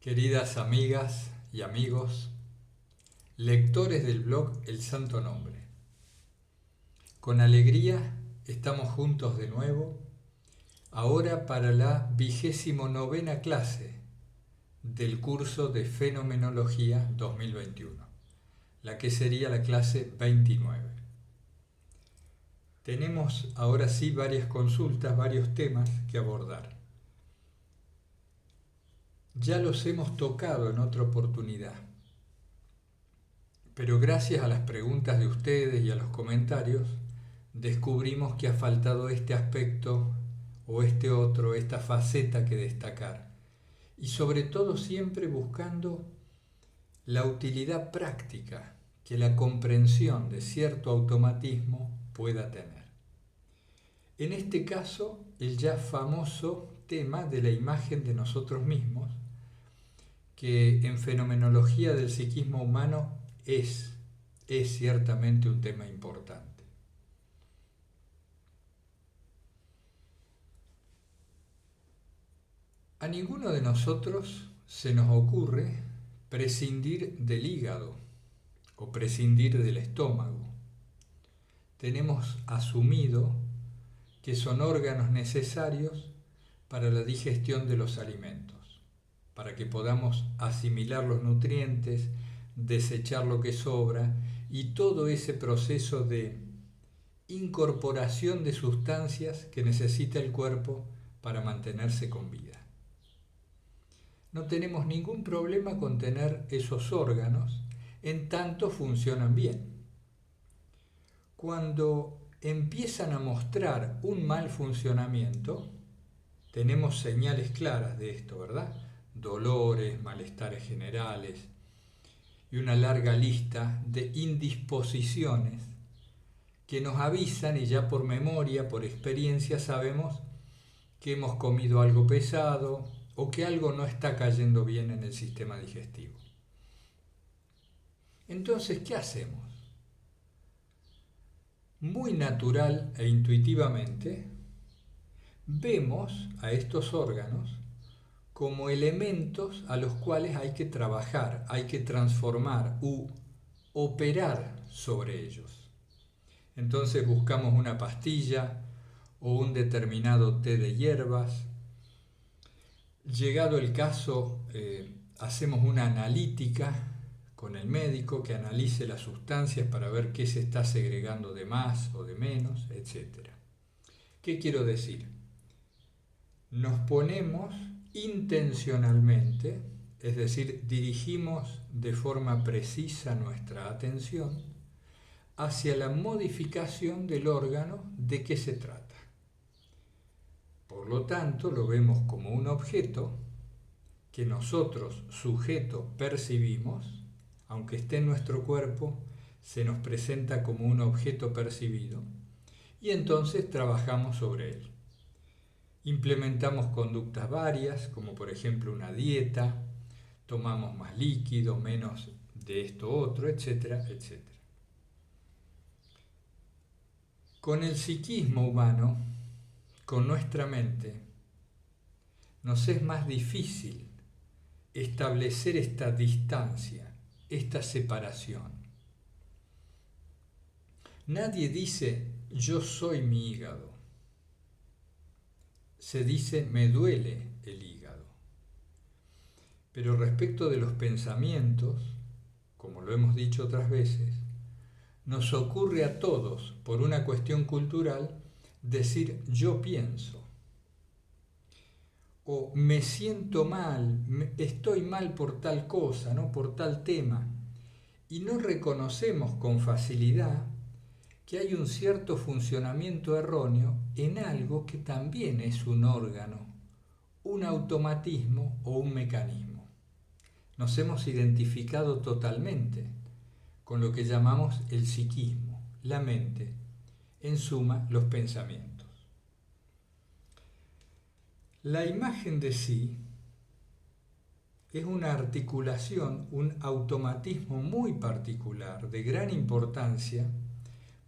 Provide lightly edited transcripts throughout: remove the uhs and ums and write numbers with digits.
Queridas amigas y amigos, lectores del blog El Santo Nombre, con alegría estamos juntos de nuevo, ahora para la 29ª clase del curso de Fenomenología 2021, la que sería la clase 29. Tenemos ahora sí varias consultas, varios temas que abordar. Ya los hemos tocado en otra oportunidad, pero gracias a las preguntas de ustedes y a los comentarios, descubrimos que ha faltado este aspecto o este otro, esta faceta que destacar. Y sobre todo siempre buscando la utilidad práctica que la comprensión de cierto automatismo pueda tener. En este caso, el ya famoso tema de la imagen de nosotros mismos, que en fenomenología del psiquismo humano es ciertamente un tema importante. A ninguno de nosotros se nos ocurre prescindir del hígado o prescindir del estómago. Tenemos asumido que son órganos necesarios para la digestión de los alimentos, para que podamos asimilar los nutrientes, desechar lo que sobra y todo ese proceso de incorporación de sustancias que necesita el cuerpo para mantenerse con vida. No tenemos ningún problema con tener esos órganos en tanto funcionan bien. Cuando empiezan a mostrar un mal funcionamiento, tenemos señales claras de esto, ¿verdad? Dolores, malestares generales y una larga lista de indisposiciones que nos avisan y ya por memoria, por experiencia sabemos que hemos comido algo pesado o que algo no está cayendo bien en el sistema digestivo. Entonces, ¿qué hacemos? Muy natural e intuitivamente vemos a estos órganos como elementos a los cuales hay que trabajar, hay que transformar u operar sobre ellos. Entonces buscamos una pastilla o un determinado té de hierbas. Llegado el caso, hacemos una analítica con el médico que analice las sustancias para ver qué se está segregando de más o de menos, etc. ¿Qué quiero decir? Nos ponemos intencionalmente, es decir, dirigimos de forma precisa nuestra atención hacia la modificación del órgano de que se trata. Por lo tanto, lo vemos como un objeto que nosotros, sujeto, percibimos, aunque esté en nuestro cuerpo, se nos presenta como un objeto percibido, y entonces trabajamos sobre él. Implementamos conductas varias, como por ejemplo una dieta, tomamos más líquido, menos de esto otro, etcétera, etcétera. Con el psiquismo humano, con nuestra mente, nos es más difícil establecer esta distancia, esta separación. Nadie dice, yo soy mi hígado. Se dice, me duele el hígado. Pero respecto de los pensamientos, como lo hemos dicho otras veces, nos ocurre a todos, por una cuestión cultural, decir yo pienso. O me siento mal, estoy mal por tal cosa, ¿no? Por tal tema. Y no reconocemos con facilidad que hay un cierto funcionamiento erróneo en algo que también es un órgano, un automatismo o un mecanismo. Nos hemos identificado totalmente con lo que llamamos el psiquismo, la mente, en suma, los pensamientos. La imagen de sí es una articulación, un automatismo muy particular, de gran importancia,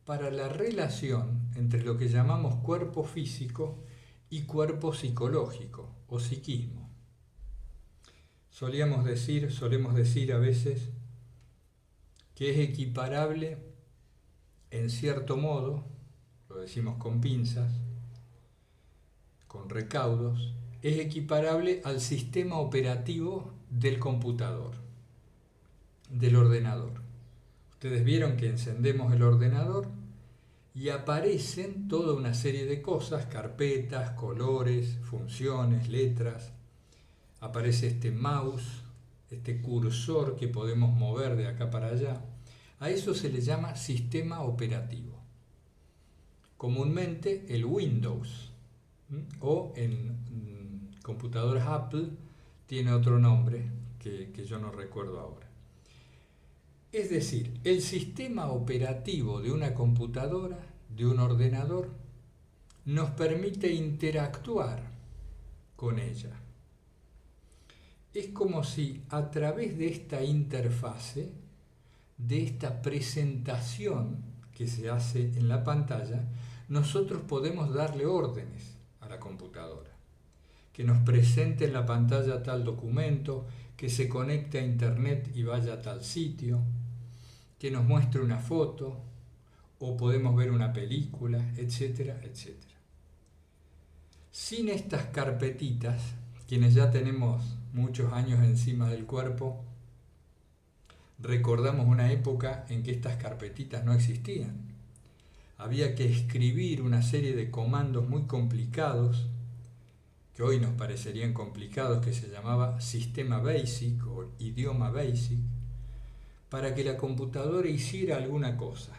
para la relación entre lo que llamamos cuerpo físico y cuerpo psicológico o psiquismo. solemos decir a veces que es equiparable, en cierto modo, lo decimos con pinzas, con recaudos, es equiparable al sistema operativo del computador, del ordenador. Ustedes vieron que encendemos el ordenador y aparecen toda una serie de cosas, carpetas, colores, funciones, letras. Aparece este mouse, este cursor que podemos mover de acá para allá. A eso se le llama sistema operativo. Comúnmente el Windows, o en computadoras Apple tiene otro nombre que yo no recuerdo ahora. Es decir, el sistema operativo de una computadora, de un ordenador, nos permite interactuar con ella. Es como si a través de esta interfase, de esta presentación que se hace en la pantalla, nosotros podemos darle órdenes a la computadora. Que nos presente en la pantalla tal documento, que se conecte a internet y vaya a tal sitio, que nos muestre una foto, o podemos ver una película, etcétera, etcétera. Sin estas carpetitas, quienes ya tenemos muchos años encima del cuerpo, recordamos una época en que estas carpetitas no existían. Había que escribir una serie de comandos muy complicados, que hoy nos parecerían complicados, que se llamaba Sistema Basic o Idioma Basic, para que la computadora hiciera alguna cosa.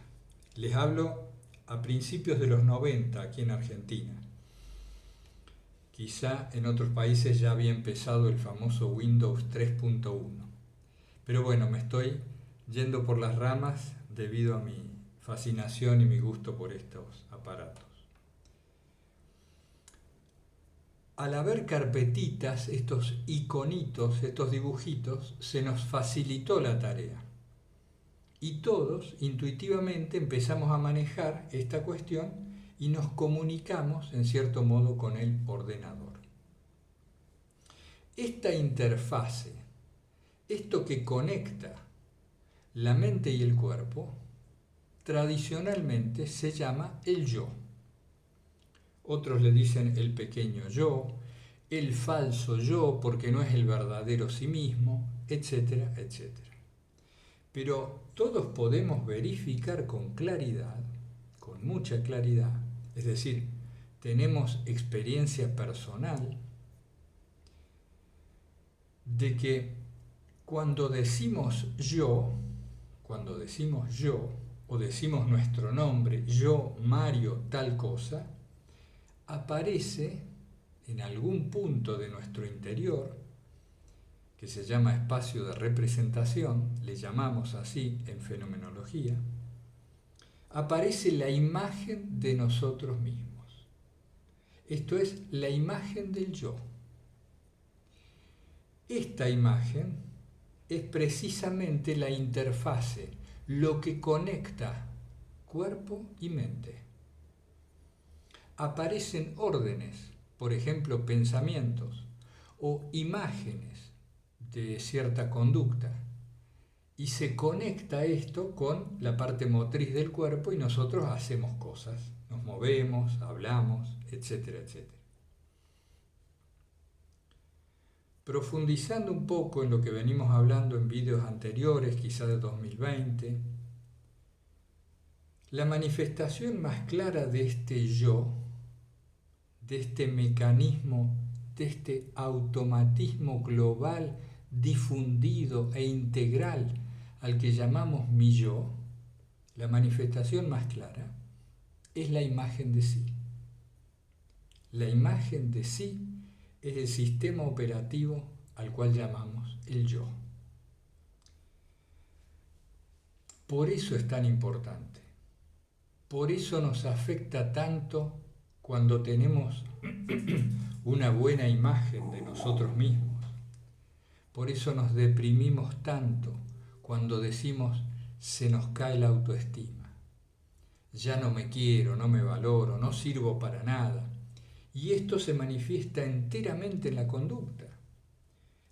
Les hablo a principios de los 90 aquí en Argentina. Quizá en otros países ya había empezado el famoso Windows 3.1. Pero bueno, me estoy yendo por las ramas debido a mi fascinación y mi gusto por estos aparatos. Al haber carpetitas, estos iconitos, estos dibujitos, se nos facilitó la tarea. Y todos intuitivamente empezamos a manejar esta cuestión y nos comunicamos en cierto modo con el ordenador. Esta interfase, esto que conecta la mente y el cuerpo, tradicionalmente se llama el yo. Otros le dicen el pequeño yo, el falso yo porque no es el verdadero sí mismo, etcétera, etcétera. Pero todos podemos verificar con claridad, con mucha claridad, es decir, tenemos experiencia personal de que cuando decimos yo o decimos nuestro nombre, yo, Mario, tal cosa, aparece en algún punto de nuestro interior, que se llama espacio de representación, le llamamos así en fenomenología, aparece la imagen de nosotros mismos. Esto es la imagen del yo. Esta imagen es precisamente la interfase, lo que conecta cuerpo y mente. Aparecen órdenes, por ejemplo, pensamientos o imágenes de cierta conducta, y se conecta esto con la parte motriz del cuerpo y nosotros hacemos cosas, nos movemos, hablamos, etcétera, etcétera. Profundizando un poco en lo que venimos hablando en vídeos anteriores, quizá de 2020, la manifestación más clara de este yo, de este mecanismo, de este automatismo global, difundido e integral al que llamamos mi yo, la manifestación más clara es la imagen de sí. La imagen de sí es el sistema operativo al cual llamamos el yo. Por eso es tan importante. Por eso nos afecta tanto cuando tenemos una buena imagen de nosotros mismos. Por eso nos deprimimos tanto cuando decimos se nos cae la autoestima. Ya no me quiero, no me valoro, no sirvo para nada. Y esto se manifiesta enteramente en la conducta.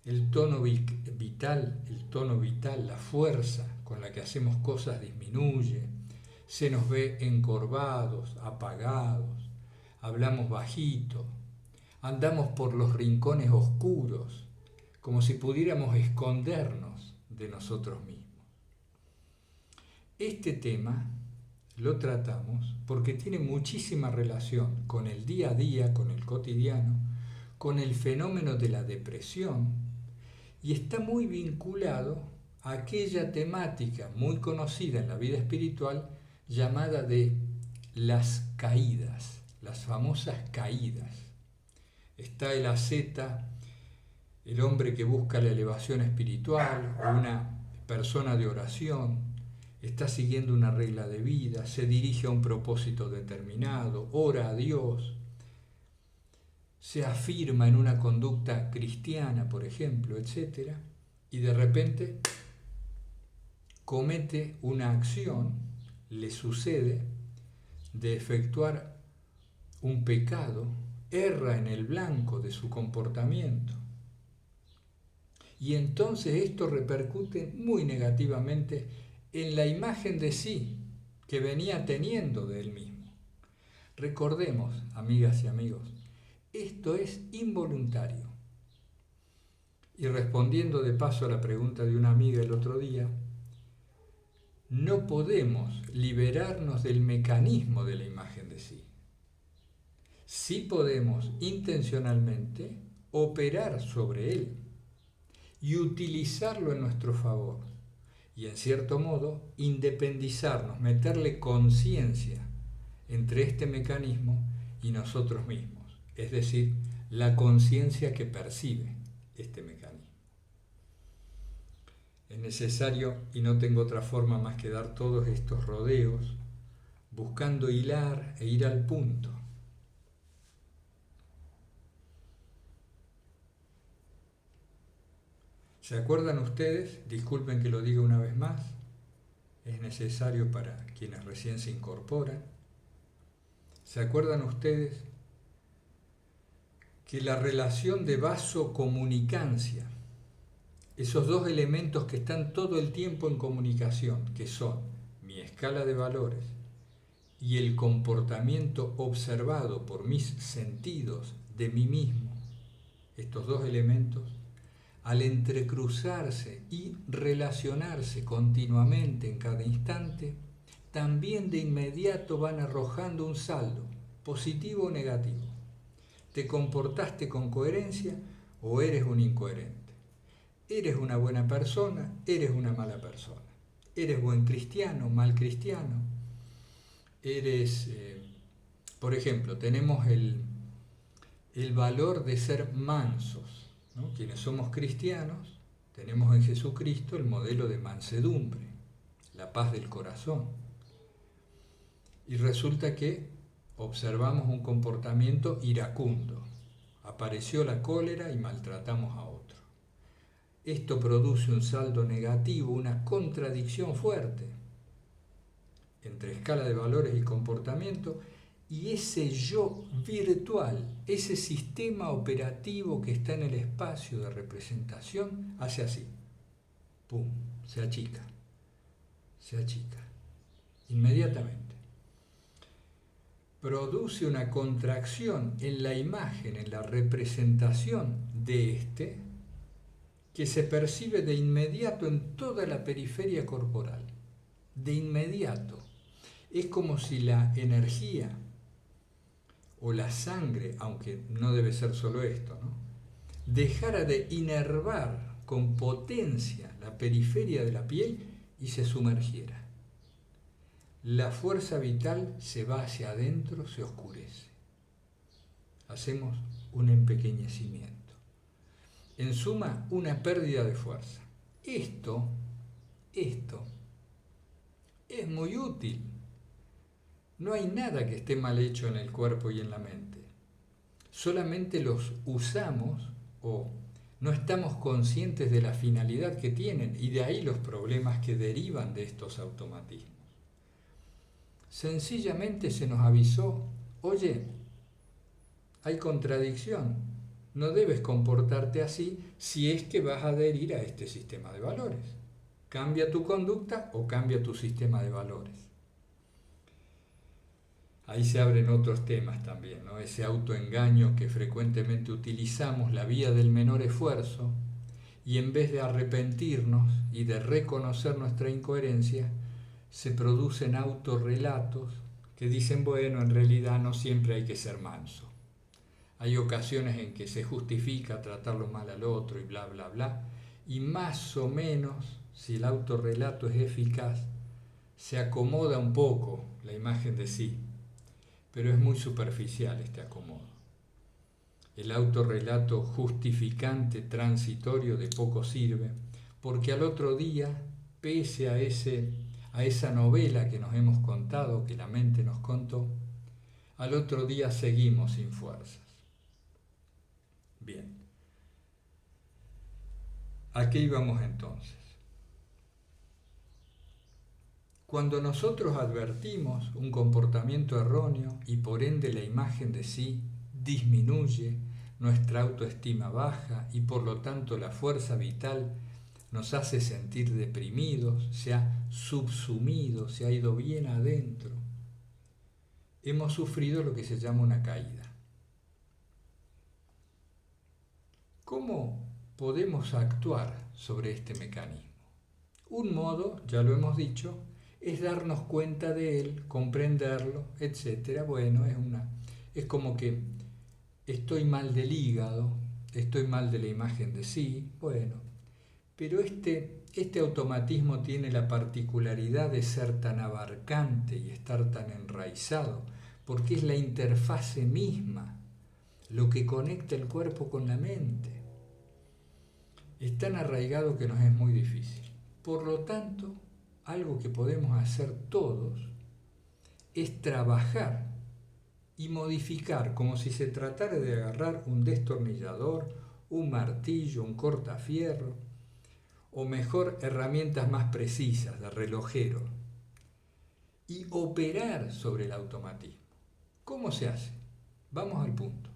el tono vital, la fuerza con la que hacemos cosas disminuye, se nos ve encorvados, apagados, hablamos bajito, andamos por los rincones oscuros, como si pudiéramos escondernos de nosotros mismos. Este tema lo tratamos porque tiene muchísima relación con el día a día, con el cotidiano, con el fenómeno de la depresión, y está muy vinculado a aquella temática muy conocida en la vida espiritual llamada de las caídas, las famosas caídas. Está el asceta, el hombre que busca la elevación espiritual, o una persona de oración, está siguiendo una regla de vida, se dirige a un propósito determinado, ora a Dios, se afirma en una conducta cristiana, por ejemplo, etc. Y de repente comete una acción, le sucede de efectuar un pecado, erra en el blanco de su comportamiento. Y entonces esto repercute muy negativamente en la imagen de sí que venía teniendo de él mismo. Recordemos, amigas y amigos, esto es involuntario. Y respondiendo de paso a la pregunta de una amiga el otro día, no podemos liberarnos del mecanismo de la imagen de sí. Sí podemos intencionalmente operar sobre él y utilizarlo en nuestro favor. Y en cierto modo, independizarnos, meterle conciencia entre este mecanismo y nosotros mismos. Es decir, la conciencia que percibe este mecanismo. Es necesario, y no tengo otra forma más que dar todos estos rodeos, buscando hilar e ir al punto. ¿Se acuerdan ustedes? Disculpen que lo diga una vez más, es necesario para quienes recién se incorporan. ¿Se acuerdan ustedes que la relación de vasocomunicancia, esos dos elementos que están todo el tiempo en comunicación, que son mi escala de valores y el comportamiento observado por mis sentidos de mí mismo, estos dos elementos, al entrecruzarse y relacionarse continuamente en cada instante, también de inmediato van arrojando un saldo, positivo o negativo. ¿Te comportaste con coherencia o eres un incoherente? ¿Eres una buena persona? ¿Eres una mala persona? ¿Eres buen cristiano? ¿Mal cristiano? ¿Eres, por ejemplo, tenemos el valor de ser mansos, ¿no? Quienes somos cristianos, tenemos en Jesucristo el modelo de mansedumbre, la paz del corazón. Y resulta que observamos un comportamiento iracundo. Apareció la cólera y maltratamos a otro. Esto produce un saldo negativo, una contradicción fuerte entre escala de valores y comportamiento, y ese yo virtual, ese sistema operativo que está en el espacio de representación, hace así, ¡pum!, se achica, inmediatamente. Produce una contracción en la imagen, en la representación de este, que se percibe de inmediato en toda la periferia corporal, de inmediato. Es como si la energía o la sangre, aunque no debe ser solo esto, ¿no?, dejara de inervar con potencia la periferia de la piel y se sumergiera. La fuerza vital se va hacia adentro, se oscurece. Hacemos un empequeñecimiento. En suma, una pérdida de fuerza. Esto es muy útil. No hay nada que esté mal hecho en el cuerpo y en la mente. Solamente los usamos o no estamos conscientes de la finalidad que tienen, y de ahí los problemas que derivan de estos automatismos. Sencillamente se nos avisó, oye, hay contradicción, no debes comportarte así si es que vas a adherir a este sistema de valores. Cambia tu conducta o cambia tu sistema de valores. Ahí se abren otros temas también, ¿no? Ese autoengaño que frecuentemente utilizamos, la vía del menor esfuerzo, y en vez de arrepentirnos y de reconocer nuestra incoherencia, se producen autorrelatos que dicen, bueno, en realidad no siempre hay que ser manso. Hay ocasiones en que se justifica tratarlo mal al otro y bla, bla, bla, y más o menos, si el autorrelato es eficaz, se acomoda un poco la imagen de sí, pero es muy superficial este acomodo. El autorrelato justificante transitorio de poco sirve, porque al otro día, pese a esa novela que nos hemos contado, que la mente nos contó, al otro día seguimos sin fuerzas. Bien. ¿A qué íbamos entonces? Cuando nosotros advertimos un comportamiento erróneo y por ende la imagen de sí disminuye, nuestra autoestima baja y por lo tanto la fuerza vital nos hace sentir deprimidos, se ha subsumido, se ha ido bien adentro, hemos sufrido lo que se llama una caída. ¿Cómo podemos actuar sobre este mecanismo? Un modo, ya lo hemos dicho, es darnos cuenta de él, comprenderlo, etc. Bueno, es como que estoy mal del hígado, estoy mal de la imagen de sí, bueno, pero este automatismo tiene la particularidad de ser tan abarcante y estar tan enraizado, porque es la interfase misma, lo que conecta el cuerpo con la mente. Es tan arraigado que nos es muy difícil. Por lo tanto, algo que podemos hacer todos es trabajar y modificar como si se tratara de agarrar un destornillador, un martillo, un cortafierro, o mejor, herramientas más precisas de relojero, y operar sobre el automatismo. ¿Cómo se hace? Vamos al punto.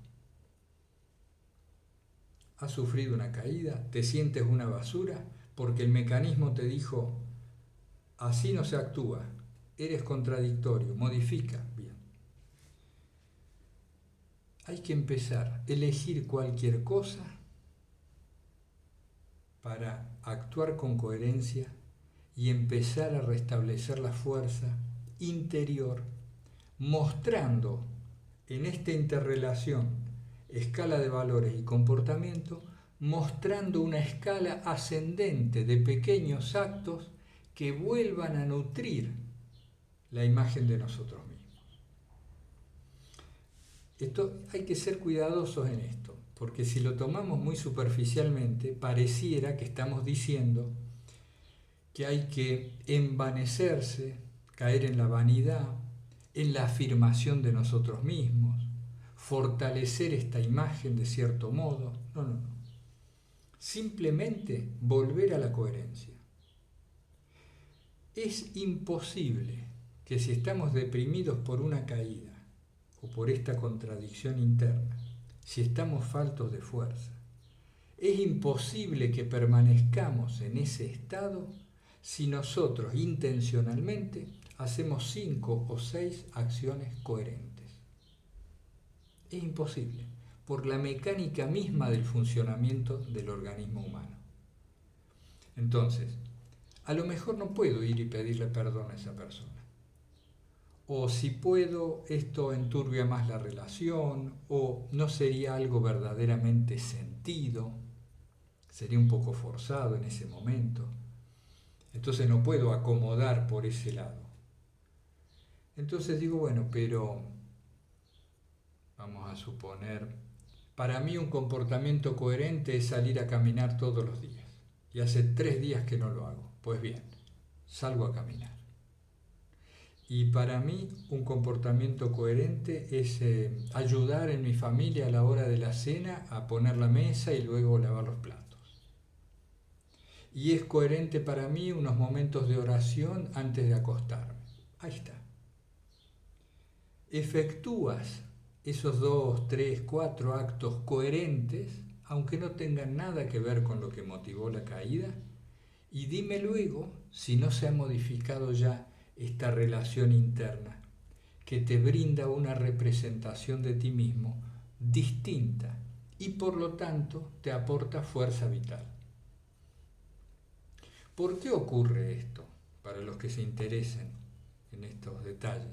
¿Has sufrido una caída? ¿Te sientes una basura? Porque el mecanismo te dijo, así no se actúa, eres contradictorio, modifica. Bien. Hay que empezar a elegir cualquier cosa para actuar con coherencia y empezar a restablecer la fuerza interior, mostrando en esta interrelación, escala de valores y comportamiento, mostrando una escala ascendente de pequeños actos que vuelvan a nutrir la imagen de nosotros mismos. Hay que ser cuidadosos en esto, porque si lo tomamos muy superficialmente, pareciera que estamos diciendo que hay que envanecerse, caer en la vanidad, en la afirmación de nosotros mismos, fortalecer esta imagen de cierto modo. No. Simplemente volver a la coherencia. Es imposible que si estamos deprimidos por una caída o por esta contradicción interna, si estamos faltos de fuerza, es imposible que permanezcamos en ese estado si nosotros intencionalmente hacemos 5 o 6 acciones coherentes. Es imposible, por la mecánica misma del funcionamiento del organismo humano. Entonces, a lo mejor no puedo ir y pedirle perdón a esa persona. O si puedo, esto enturbia más la relación, o no sería algo verdaderamente sentido, sería un poco forzado en ese momento. Entonces no puedo acomodar por ese lado. Entonces digo, bueno, pero vamos a suponer, para mí un comportamiento coherente es salir a caminar todos los días. Y hace 3 días que no lo hago. Pues bien, salgo a caminar. Y para mí un comportamiento coherente es ayudar en mi familia a la hora de la cena a poner la mesa y luego lavar los platos. Y es coherente para mí unos momentos de oración antes de acostarme. Ahí está. Efectúas esos 2, 3, 4 actos coherentes, aunque no tengan nada que ver con lo que motivó la caída, y dime luego si no se ha modificado ya esta relación interna que te brinda una representación de ti mismo distinta y por lo tanto te aporta fuerza vital. ¿Por qué ocurre esto? Para los que se interesen en estos detalles.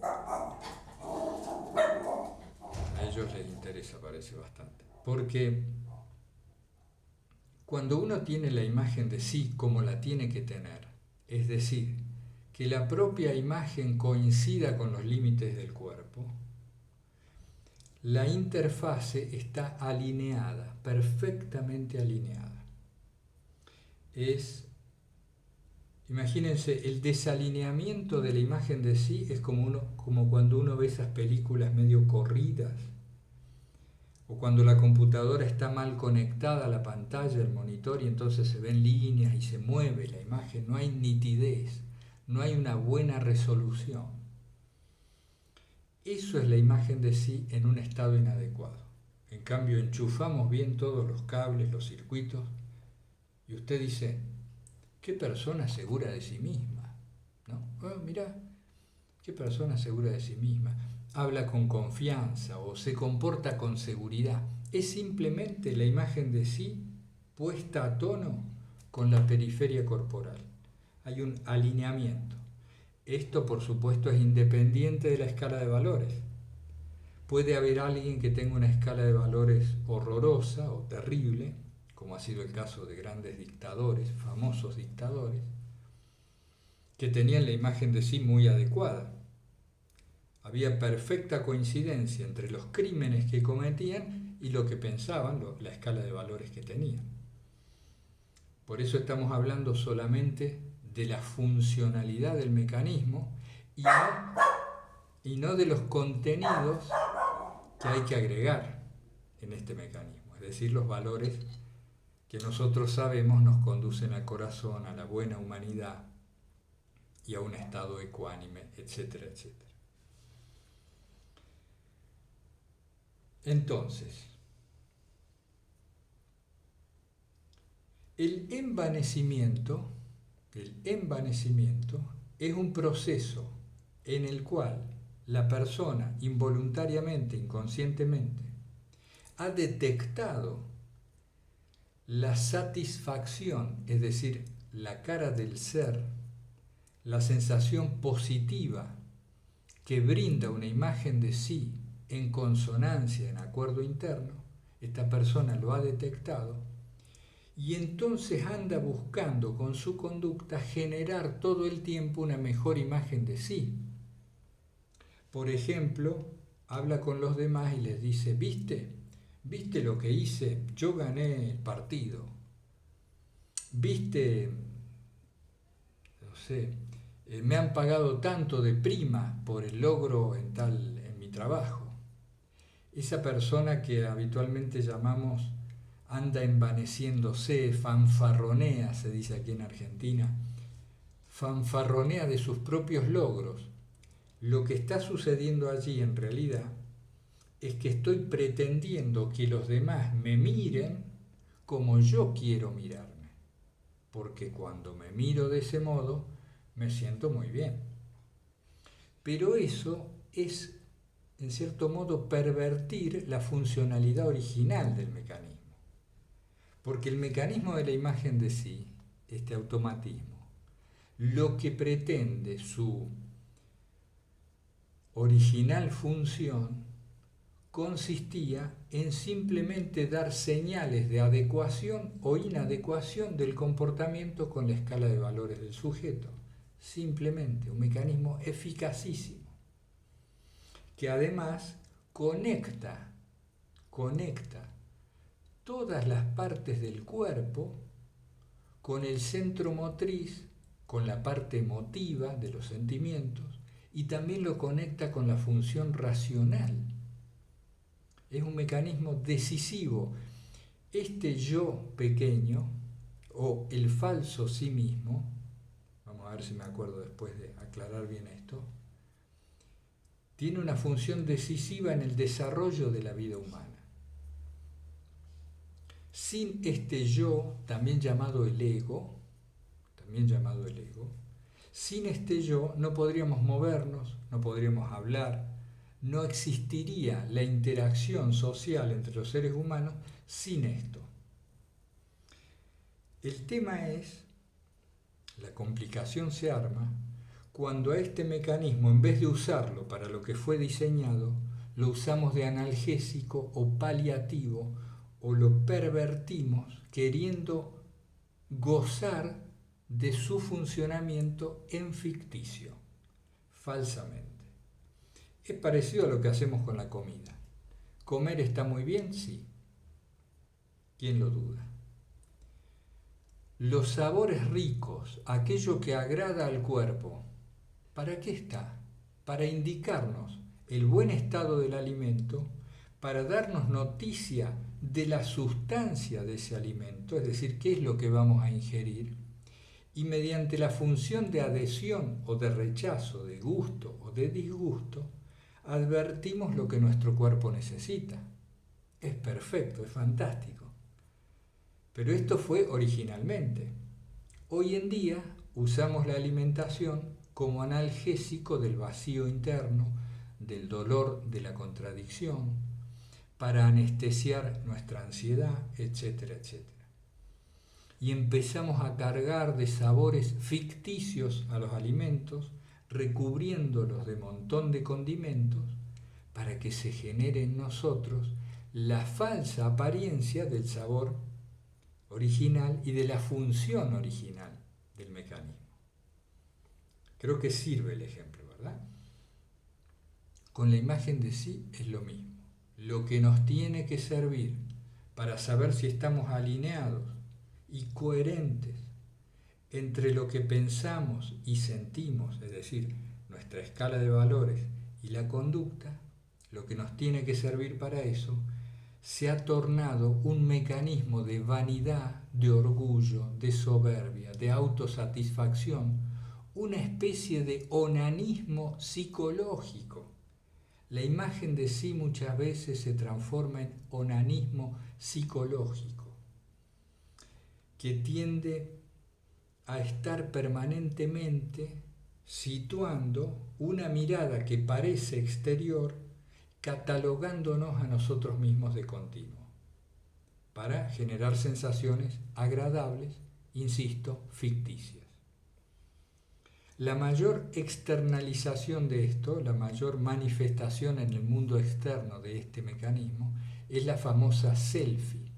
A ellos les interesa, parece bastante. Porque cuando uno tiene la imagen de sí como la tiene que tener, es decir, que la propia imagen coincida con los límites del cuerpo, la interfase está alineada, perfectamente alineada. Imagínense, el desalineamiento de la imagen de sí es como cuando uno ve esas películas medio corridas, o cuando la computadora está mal conectada a la pantalla, el monitor, y entonces se ven líneas y se mueve la imagen, no hay nitidez, no hay una buena resolución. Eso es la imagen de sí en un estado inadecuado. En cambio, enchufamos bien todos los cables, los circuitos, y usted dice, qué persona segura de sí misma, ¿no? Mirá, qué persona segura de sí misma. Habla con confianza o se comporta con seguridad. Es simplemente la imagen de sí puesta a tono con la periferia corporal. Hay un alineamiento. Esto, por supuesto, es independiente de la escala de valores. Puede haber alguien que tenga una escala de valores horrorosa o terrible, como ha sido el caso de grandes dictadores, famosos dictadores, que tenían la imagen de sí muy adecuada. Había perfecta coincidencia entre los crímenes que cometían y lo que pensaban, la escala de valores que tenían. Por eso estamos hablando solamente de la funcionalidad del mecanismo y no de los contenidos que hay que agregar en este mecanismo, es decir, los valores que nosotros sabemos nos conducen al corazón, a la buena humanidad y a un estado ecuánime, etcétera, etcétera. Entonces, el envanecimiento es un proceso en el cual la persona involuntariamente, inconscientemente, ha detectado la satisfacción, es decir, la cara del ser, la sensación positiva que brinda una imagen de sí en consonancia, en acuerdo interno. Esta persona lo ha detectado y entonces anda buscando con su conducta generar todo el tiempo una mejor imagen de sí. Por ejemplo, habla con los demás y les dice, ¿viste lo que hice? Yo gané el partido. ¿Viste? No sé, me han pagado tanto de prima por el logro en mi trabajo. Esa persona que habitualmente llamamos anda envaneciéndose, fanfarronea, se dice aquí en Argentina, fanfarronea de sus propios logros. Lo que está sucediendo allí en realidad es que estoy pretendiendo que los demás me miren como yo quiero mirarme, porque cuando me miro de ese modo me siento muy bien. Pero eso es, en cierto modo, pervertir la funcionalidad original del mecanismo. Porque el mecanismo de la imagen de sí, este automatismo, lo que pretende su original función consistía en simplemente dar señales de adecuación o inadecuación del comportamiento con la escala de valores del sujeto. Simplemente un mecanismo eficacísimo que además conecta todas las partes del cuerpo con el centro motriz, con la parte emotiva de los sentimientos y también lo conecta con la función racional. Es un mecanismo decisivo. Este yo pequeño o el falso sí mismo, vamos a ver si me acuerdo después de aclarar bien esto, tiene una función decisiva en el desarrollo de la vida humana. Sin este yo, también llamado el ego, sin este yo no podríamos movernos, no podríamos hablar, no existiría la interacción social entre los seres humanos sin esto. El tema es, la complicación se arma cuando a este mecanismo, en vez de usarlo para lo que fue diseñado, lo usamos de analgésico o paliativo o lo pervertimos queriendo gozar de su funcionamiento en ficticio, falsamente. Es parecido a lo que hacemos con la comida. ¿Comer está muy bien? Sí. ¿Quién lo duda? Los sabores ricos, aquello que agrada al cuerpo, ¿para qué está? Para indicarnos el buen estado del alimento, para darnos noticia de la sustancia de ese alimento, es decir, qué es lo que vamos a ingerir, y mediante la función de adhesión o de rechazo, de gusto o de disgusto, advertimos lo que nuestro cuerpo necesita. Es perfecto, es fantástico. Pero esto fue originalmente. Hoy en día usamos la alimentación como analgésico del vacío interno, del dolor, de la contradicción, para anestesiar nuestra ansiedad, etcétera, etcétera. Y empezamos a cargar de sabores ficticios a los alimentos, recubriéndolos de montón de condimentos, para que se genere en nosotros la falsa apariencia del sabor original y de la función original del mecanismo. Creo que sirve el ejemplo, ¿verdad? Con la imagen de sí es lo mismo. Lo que nos tiene que servir para saber si estamos alineados y coherentes entre lo que pensamos y sentimos, es decir, nuestra escala de valores y la conducta, lo que nos tiene que servir para eso, se ha tornado un mecanismo de vanidad, de orgullo, de soberbia, de autosatisfacción, una especie de onanismo psicológico. La imagen de sí muchas veces se transforma en onanismo psicológico, que tiende a estar permanentemente situando una mirada que parece exterior, catalogándonos a nosotros mismos de continuo, para generar sensaciones agradables, insisto, ficticias. La mayor externalización de esto, la mayor manifestación en el mundo externo de este mecanismo, es la famosa selfie,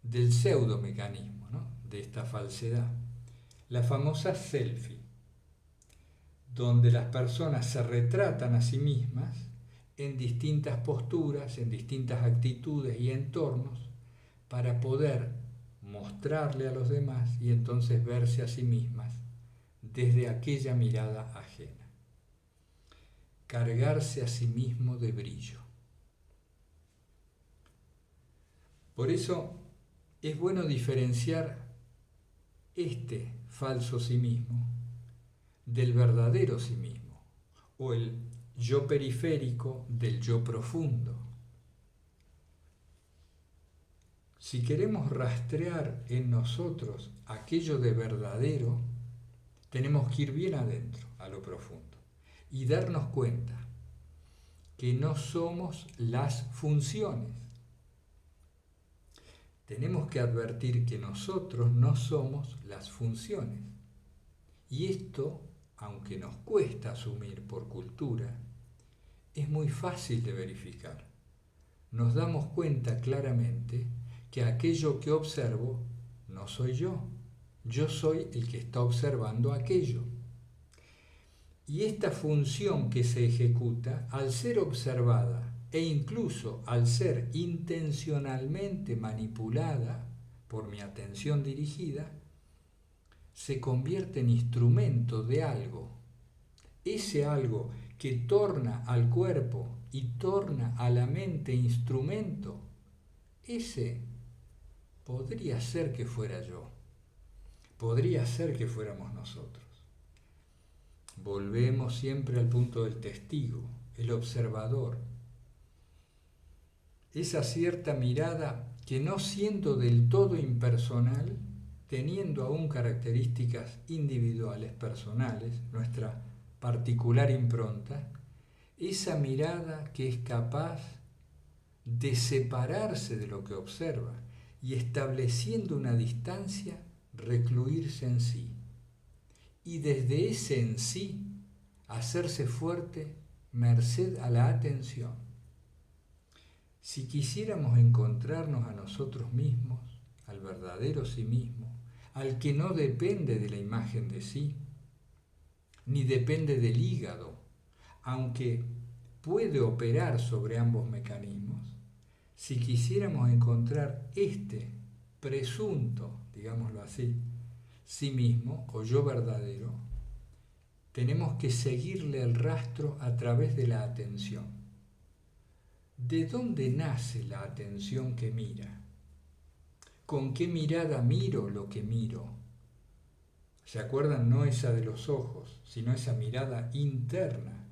del pseudo-mecanismo, ¿no?, de esta falsedad. La famosa selfie, donde las personas se retratan a sí mismas en distintas posturas, en distintas actitudes y entornos, para poder mostrarle a los demás y entonces verse a sí mismas desde aquella mirada ajena. Cargarse a sí mismo de brillo. Por eso es bueno diferenciar este falso sí mismo del verdadero sí mismo, o el yo periférico del yo profundo. Si queremos rastrear en nosotros aquello de verdadero, tenemos que ir bien adentro, a lo profundo, y darnos cuenta que no somos las funciones. Tenemos que advertir que nosotros no somos las funciones. Y esto, aunque nos cuesta asumir por cultura, es muy fácil de verificar. Nos damos cuenta claramente que aquello que observo no soy yo. Yo soy el que está observando aquello. Y esta función que se ejecuta, al ser observada e incluso al ser intencionalmente manipulada por mi atención dirigida, se convierte en instrumento de algo. Ese algo que torna al cuerpo y torna a la mente instrumento, ese podría ser que fuera yo, podría ser que fuéramos nosotros. Volvemos siempre al punto del testigo, el observador. Esa cierta mirada que, no siendo del todo impersonal, teniendo aún características individuales, personales, nuestra particular impronta, esa mirada que es capaz de separarse de lo que observa y, estableciendo una distancia, recluirse en sí. Y desde ese en sí, hacerse fuerte merced a la atención. Si quisiéramos encontrarnos a nosotros mismos, al verdadero sí mismo, al que no depende de la imagen de sí, ni depende del hígado, aunque puede operar sobre ambos mecanismos, si quisiéramos encontrar este presunto, digámoslo así, sí mismo o yo verdadero, tenemos que seguirle el rastro a través de la atención. ¿De dónde nace la atención que mira? ¿Con qué mirada miro lo que miro? ¿Se acuerdan? No esa de los ojos, sino esa mirada interna,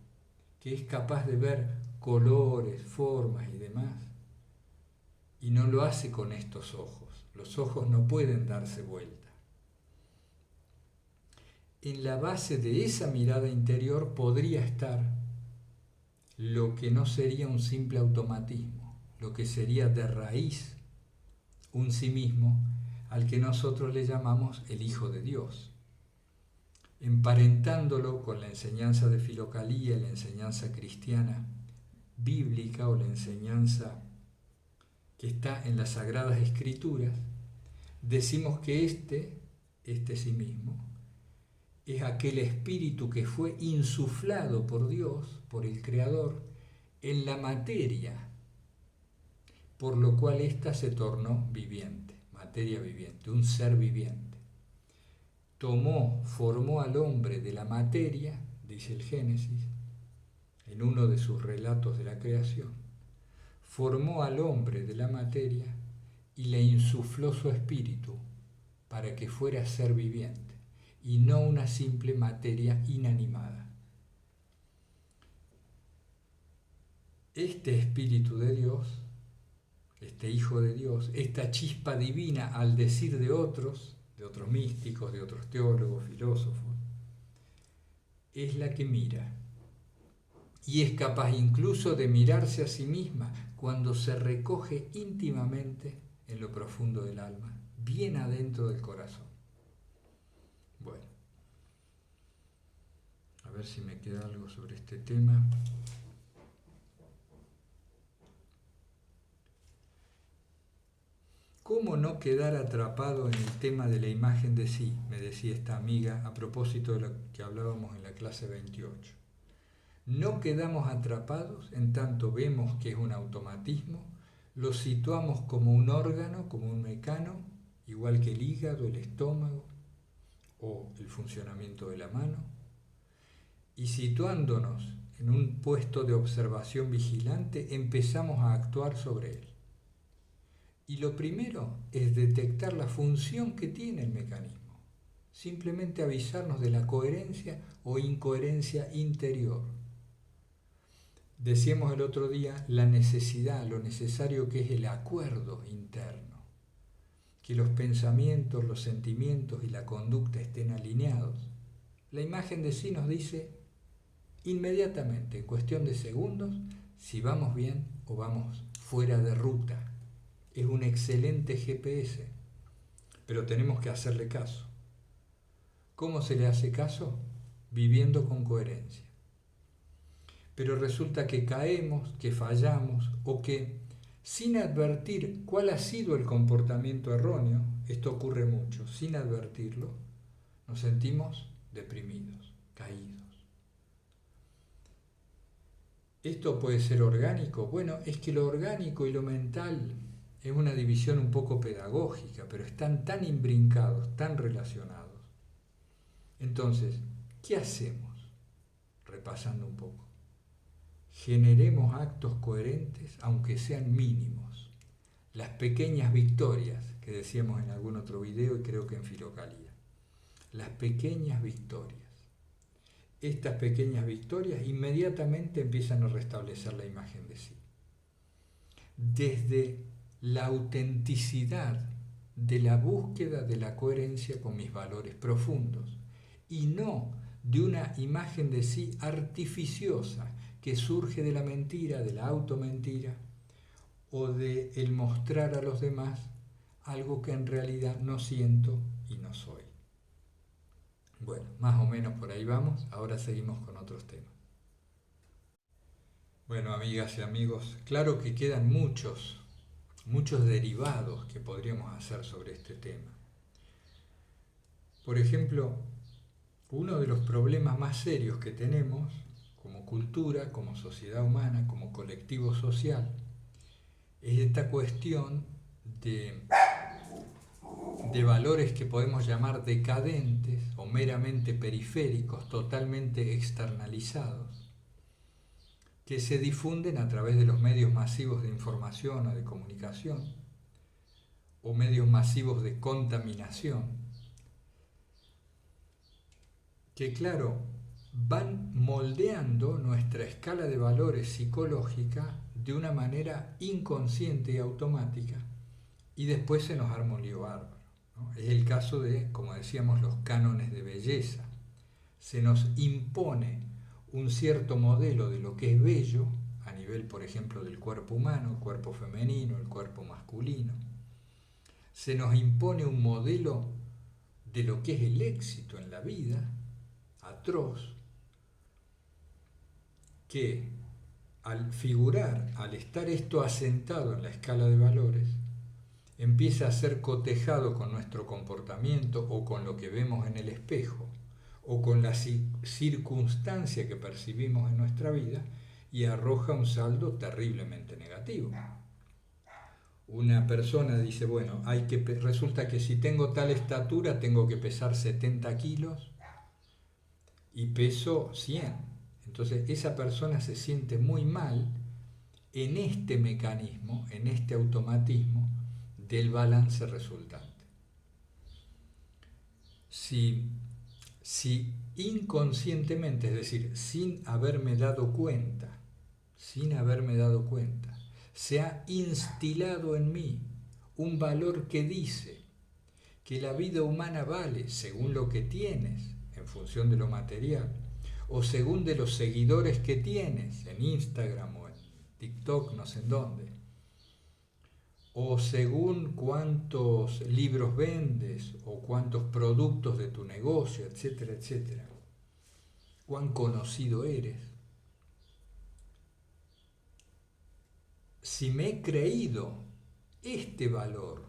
que es capaz de ver colores, formas y demás. Y no lo hace con estos ojos. Los ojos no pueden darse vuelta. En la base de esa mirada interior podría estar lo que no sería un simple automatismo, lo que sería de raíz un sí mismo, al que nosotros le llamamos el Hijo de Dios, emparentándolo con la enseñanza de Filocalía, la enseñanza cristiana bíblica o la enseñanza que está en las Sagradas Escrituras. Decimos que este sí mismo, es aquel espíritu que fue insuflado por Dios, por el Creador, en la materia, por lo cual ésta se tornó viviente, materia viviente, un ser viviente. Formó al hombre de la materia, dice el Génesis, en uno de sus relatos de la creación, formó al hombre de la materia y le insufló su espíritu para que fuera ser viviente y no una simple materia inanimada. Este Espíritu de Dios, este Hijo de Dios, esta chispa divina, al decir de otros místicos, de otros teólogos, filósofos, es la que mira. Y es capaz incluso de mirarse a sí misma cuando se recoge íntimamente en lo profundo del alma, bien adentro del corazón. Bueno, a ver si me queda algo sobre este tema. ¿Cómo no quedar atrapado en el tema de la imagen de sí? Me decía esta amiga a propósito de lo que hablábamos en la clase 28. No quedamos atrapados en tanto vemos que es un automatismo, lo situamos como un órgano, como un mecano, igual que el hígado, el estómago o el funcionamiento de la mano, y situándonos en un puesto de observación vigilante empezamos a actuar sobre él. Y lo primero es detectar la función que tiene el mecanismo, simplemente avisarnos de la coherencia o incoherencia interior. Decíamos el otro día la necesidad, lo necesario que es el acuerdo interno, que los pensamientos, los sentimientos y la conducta estén alineados. La imagen de sí nos dice inmediatamente, en cuestión de segundos, si vamos bien o vamos fuera de ruta. Es un excelente GPS, pero tenemos que hacerle caso. ¿Cómo se le hace caso? Viviendo con coherencia. Pero resulta que caemos, que fallamos o que, sin advertir cuál ha sido el comportamiento erróneo, esto ocurre mucho, sin advertirlo, nos sentimos deprimidos, caídos. ¿Esto puede ser orgánico? Bueno, es que lo orgánico y lo mental es una división un poco pedagógica, pero están tan imbrincados, tan relacionados. Entonces, ¿qué hacemos? Repasando un poco. Generemos actos coherentes, aunque sean mínimos. Las pequeñas victorias, que decíamos en algún otro video y creo que en Filocalía. Las pequeñas victorias. estas pequeñas victorias, inmediatamente empiezan a restablecer la imagen de sí. Desde la autenticidad de la búsqueda de la coherencia con mis valores profundos y no de una imagen de sí artificiosa que surge de la mentira, de la automentira o de el mostrar a los demás algo que en realidad no siento y no soy. Bueno, más o menos por ahí vamos, ahora seguimos con otros temas. Bueno, amigas y amigos, claro que quedan muchos derivados que podríamos hacer sobre este tema. Por ejemplo, uno de los problemas más serios que tenemos como cultura, como sociedad humana, como colectivo social, es esta cuestión de valores que podemos llamar decadentes o meramente periféricos, totalmente externalizados, que se difunden a través de los medios masivos de información o de comunicación, o medios masivos de contaminación, que claro, van moldeando nuestra escala de valores psicológica de una manera inconsciente y automática, y después se nos arma un lío bárbaro, ¿no? Es el caso de, como decíamos, los cánones de belleza. Se nos impone un cierto modelo de lo que es bello, a nivel, por ejemplo, del cuerpo humano, el cuerpo femenino, el cuerpo masculino. Se nos impone un modelo de lo que es el éxito en la vida, atroz, que al figurar, al estar esto asentado en la escala de valores, empieza a ser cotejado con nuestro comportamiento o con lo que vemos en el espejo o con la circunstancia que percibimos en nuestra vida y arroja un saldo terriblemente negativo. Una persona dice, bueno, resulta que si tengo tal estatura tengo que pesar 70 kilos y peso 100. Entonces esa persona se siente muy mal en este mecanismo, en este automatismo del balance resultante. Si inconscientemente, es decir, sin haberme dado cuenta, se ha instilado en mí un valor que dice que la vida humana vale según lo que tienes, en función de lo material, o según de los seguidores que tienes en Instagram o en TikTok, no sé en dónde, o según cuántos libros vendes o cuántos productos de tu negocio, etcétera, etcétera, cuán conocido eres. Si me he creído este valor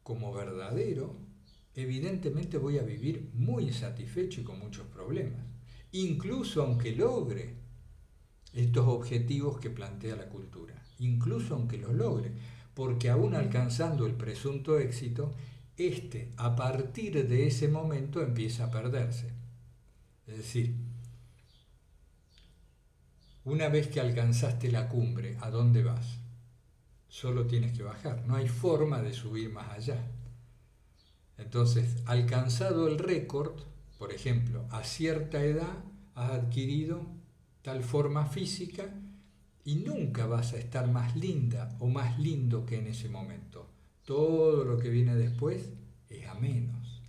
como verdadero, evidentemente voy a vivir muy insatisfecho y con muchos problemas, incluso aunque logre estos objetivos que plantea la cultura, incluso aunque los logre, porque aún alcanzando el presunto éxito, a partir de ese momento empieza a perderse. Es decir, una vez que alcanzaste la cumbre, ¿a dónde vas? Solo tienes que bajar, no hay forma de subir más allá. Entonces, alcanzado el récord, por ejemplo, a cierta edad has adquirido tal forma física y nunca vas a estar más linda o más lindo que en ese momento. Todo lo que viene después es a menos.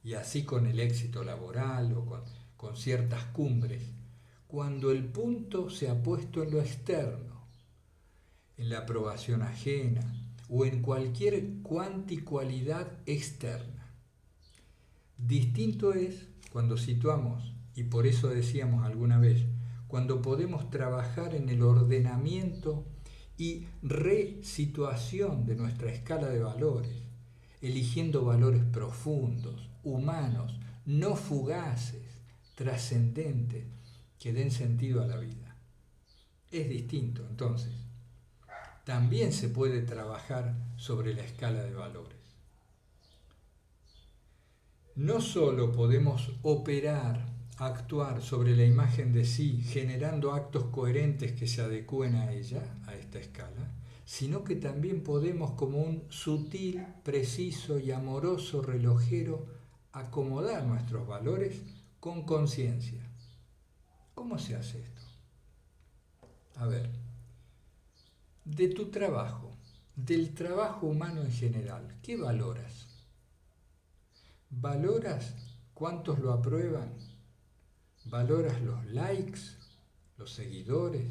Y así con el éxito laboral o con ciertas cumbres. Cuando el punto se ha puesto en lo externo, en la aprobación ajena o en cualquier cuanticualidad externa. Distinto es cuando situamos, y por eso decíamos alguna vez, cuando podemos trabajar en el ordenamiento y resituación de nuestra escala de valores, eligiendo valores profundos, humanos, no fugaces, trascendentes, que den sentido a la vida. Es distinto, entonces. También se puede trabajar sobre la escala de valores. No solo podemos operar, actuar sobre la imagen de sí, generando actos coherentes que se adecúen a ella, a esta escala, sino que también podemos, como un sutil, preciso y amoroso relojero, acomodar nuestros valores con conciencia. ¿Cómo se hace esto? A ver, de tu trabajo, del trabajo humano en general, ¿qué valoras? ¿Valoras cuántos lo aprueban? ¿Valoras los likes, los seguidores,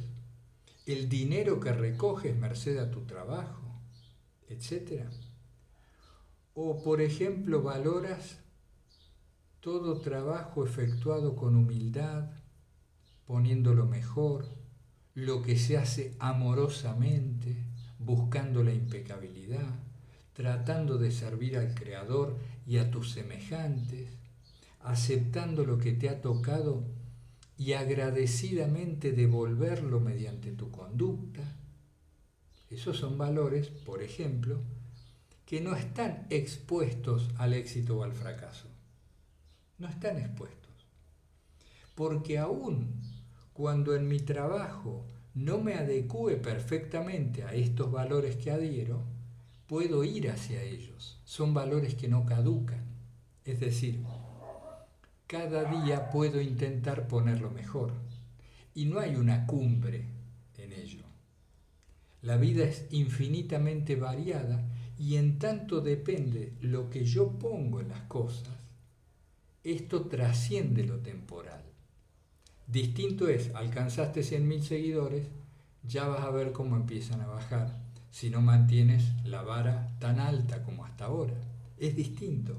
el dinero que recoges merced a tu trabajo, etcétera? O, por ejemplo, valoras todo trabajo efectuado con humildad, poniendo lo mejor, lo que se hace amorosamente, buscando la impecabilidad, tratando de servir al Creador y a tus semejantes, aceptando lo que te ha tocado y agradecidamente devolverlo mediante tu conducta. Esos son valores, por ejemplo, que no están expuestos al éxito o al fracaso. No están expuestos. Porque aún cuando en mi trabajo no me adecúe perfectamente a estos valores que adhiero, puedo ir hacia ellos. Son valores que no caducan. Es decir, cada día puedo intentar ponerlo mejor. Y no hay una cumbre en ello. La vida es infinitamente variada y en tanto depende lo que yo pongo en las cosas, esto trasciende lo temporal. Distinto es, alcanzaste 100.000 seguidores, ya vas a ver cómo empiezan a bajar si no mantienes la vara tan alta como hasta ahora. Es distinto,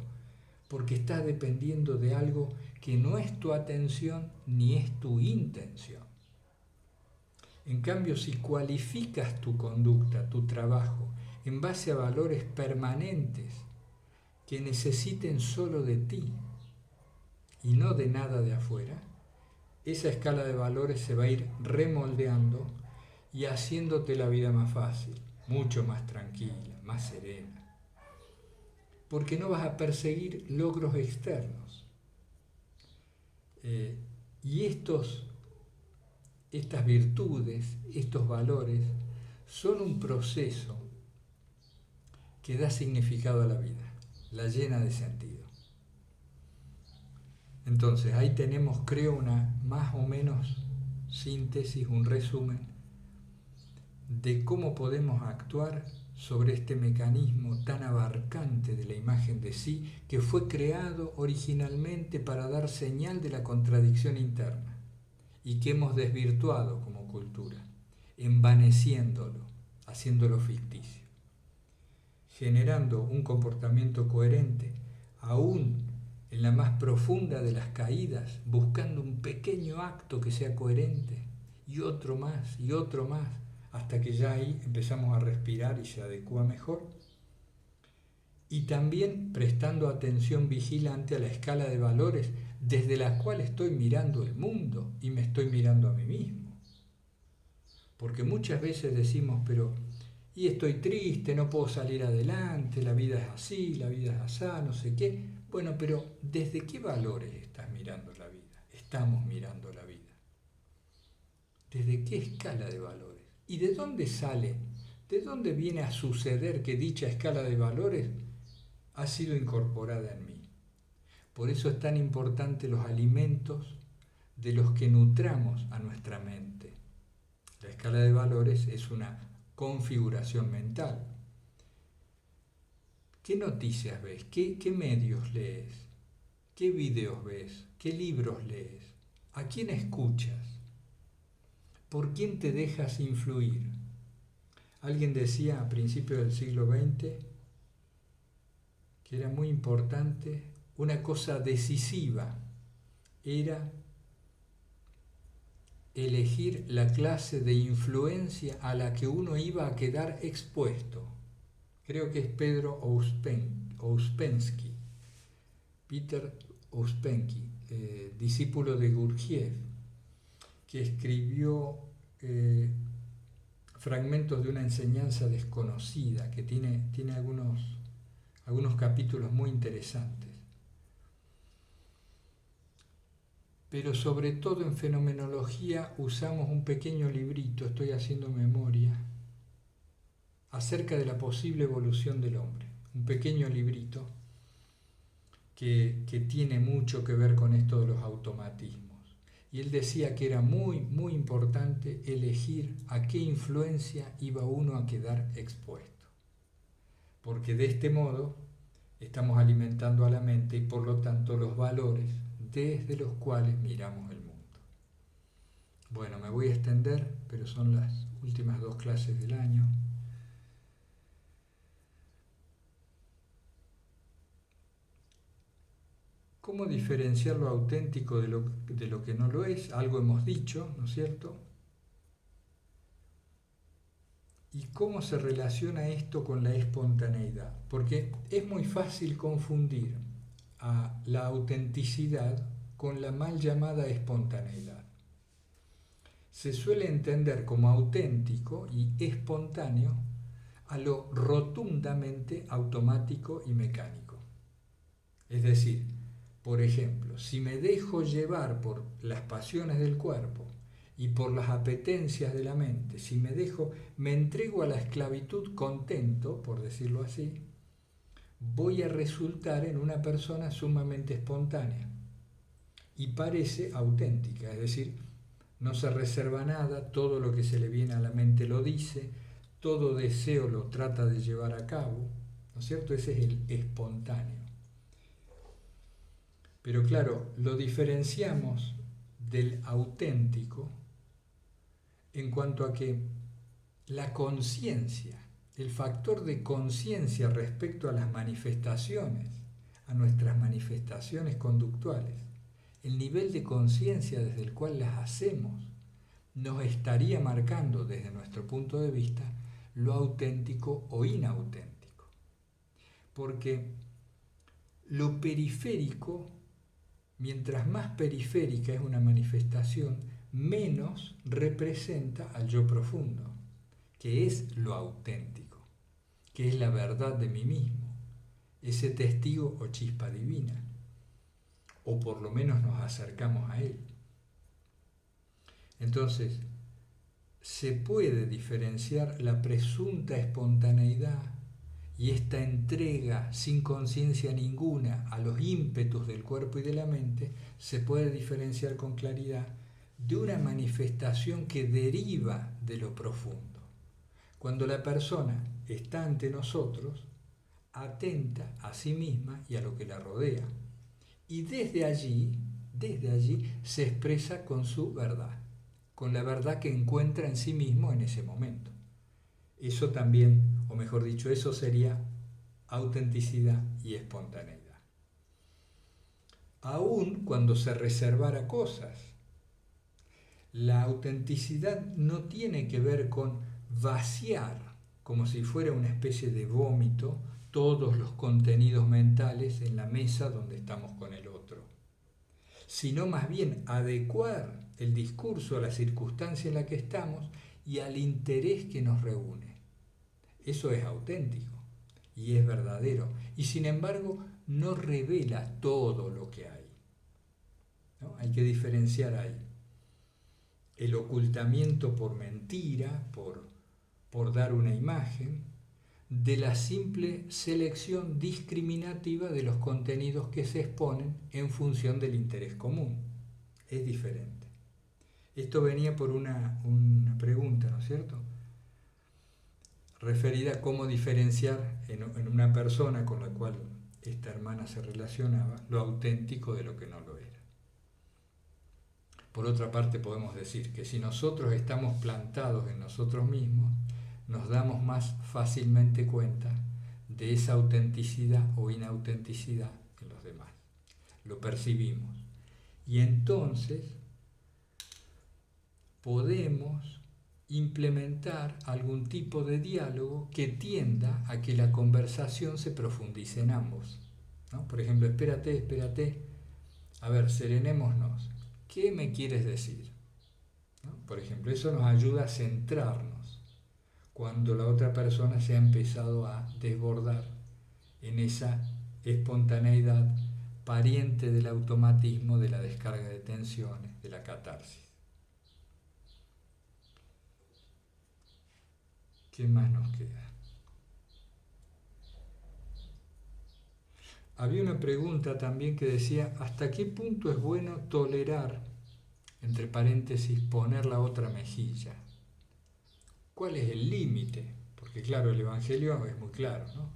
porque estás dependiendo de algo que no es tu atención ni es tu intención. En cambio, si cualificas tu conducta, tu trabajo, en base a valores permanentes que necesiten solo de ti y no de nada de afuera, esa escala de valores se va a ir remoldeando y haciéndote la vida más fácil, mucho más tranquila, más serena. Porque no vas a perseguir logros externos. Y estas virtudes, estos valores, son un proceso que da significado a la vida, la llena de sentido. Entonces, ahí tenemos, creo, una más o menos síntesis, un resumen de cómo podemos actuar sobre este mecanismo tan abarcante de la imagen de sí, que fue creado originalmente para dar señal de la contradicción interna y que hemos desvirtuado como cultura, envaneciéndolo, haciéndolo ficticio, generando un comportamiento coherente, aún en la más profunda de las caídas, buscando un pequeño acto que sea coherente, y otro más, hasta que ya ahí empezamos a respirar y se adecua mejor. Y también prestando atención vigilante a la escala de valores desde la cual estoy mirando el mundo y me estoy mirando a mí mismo. Porque muchas veces decimos, pero y estoy triste, no puedo salir adelante, la vida es así, la vida es asá, no sé qué. Bueno, pero ¿desde qué valores estás mirando la vida? Estamos mirando la vida. ¿Desde qué escala de valores? ¿Y de dónde sale? ¿De dónde viene a suceder que dicha escala de valores ha sido incorporada en mí? Por eso es tan importante los alimentos de los que nutramos a nuestra mente. La escala de valores es una configuración mental. ¿Qué noticias ves? ¿Qué medios lees? ¿Qué videos ves? ¿Qué libros lees? ¿A quién escuchas? ¿Por quién te dejas influir? Alguien decía a principios del siglo XX que era muy importante, una cosa decisiva era elegir la clase de influencia a la que uno iba a quedar expuesto. Creo que es Pedro Ouspensky, Peter Ouspensky, discípulo de Gurdjieff, que escribió fragmentos de una enseñanza desconocida, que tiene algunos capítulos muy interesantes. Pero sobre todo en fenomenología usamos un pequeño librito, estoy haciendo memoria, acerca de la posible evolución del hombre. Un pequeño librito que tiene mucho que ver con esto de los automatismos. Y él decía que era muy, muy importante elegir a qué influencia iba uno a quedar expuesto. Porque de este modo estamos alimentando a la mente y por lo tanto los valores desde los cuales miramos el mundo. Bueno, me voy a extender, pero son las últimas 2 clases del año. ¿Cómo diferenciar lo auténtico de lo que no lo es? Algo hemos dicho, ¿no es cierto? ¿Y cómo se relaciona esto con la espontaneidad? Porque es muy fácil confundir a la autenticidad con la mal llamada espontaneidad. Se suele entender como auténtico y espontáneo a lo rotundamente automático y mecánico. Es decir, por ejemplo, si me dejo llevar por las pasiones del cuerpo y por las apetencias de la mente, si me entrego a la esclavitud contento, por decirlo así, voy a resultar en una persona sumamente espontánea y parece auténtica, es decir, no se reserva nada, todo lo que se le viene a la mente lo dice, todo deseo lo trata de llevar a cabo, ¿no es cierto? Ese es el espontáneo. Pero claro, lo diferenciamos del auténtico en cuanto a que la conciencia, el factor de conciencia respecto a las manifestaciones, a nuestras manifestaciones conductuales, el nivel de conciencia desde el cual las hacemos, nos estaría marcando desde nuestro punto de vista lo auténtico o inauténtico. Porque lo periférico, mientras más periférica es una manifestación, menos representa al yo profundo, que es lo auténtico, que es la verdad de mí mismo, ese testigo o chispa divina, o por lo menos nos acercamos a él. Entonces, se puede diferenciar la presunta espontaneidad y esta entrega sin conciencia ninguna a los ímpetus del cuerpo y de la mente, se puede diferenciar con claridad de una manifestación que deriva de lo profundo. Cuando la persona está ante nosotros, atenta a sí misma y a lo que la rodea. Y desde allí se expresa con su verdad, con la verdad que encuentra en sí mismo en ese momento. Eso también, o mejor dicho, eso sería autenticidad y espontaneidad. Aun cuando se reservara cosas, la autenticidad no tiene que ver con vaciar, como si fuera una especie de vómito, todos los contenidos mentales en la mesa donde estamos con el otro, sino más bien adecuar el discurso a la circunstancia en la que estamos y al interés que nos reúne. Eso es auténtico y es verdadero, y sin embargo no revela todo lo que hay, ¿no? Hay que diferenciar ahí el ocultamiento por mentira, por dar una imagen, de la simple selección discriminativa de los contenidos que se exponen en función del interés común. Es diferente. Esto venía por una pregunta, ¿no es cierto?, referida a cómo diferenciar en una persona con la cual esta hermana se relacionaba lo auténtico de lo que no lo era. Por otra parte, podemos decir que si nosotros estamos plantados en nosotros mismos, nos damos más fácilmente cuenta de esa autenticidad o inautenticidad en los demás. Lo percibimos. Y entonces podemos implementar algún tipo de diálogo que tienda a que la conversación se profundice en ambos, ¿no? Por ejemplo, espérate, a ver, serenémonos. ¿Qué me quieres decir? ¿No? Por ejemplo, eso nos ayuda a centrarnos cuando la otra persona se ha empezado a desbordar en esa espontaneidad pariente del automatismo, de la descarga de tensiones, de la catarsis. ¿Qué más nos queda? había una pregunta también que decía, ¿hasta qué punto es bueno tolerar, entre paréntesis, poner la otra mejilla? ¿Cuál es el límite? Porque claro, el Evangelio es muy claro, ¿no?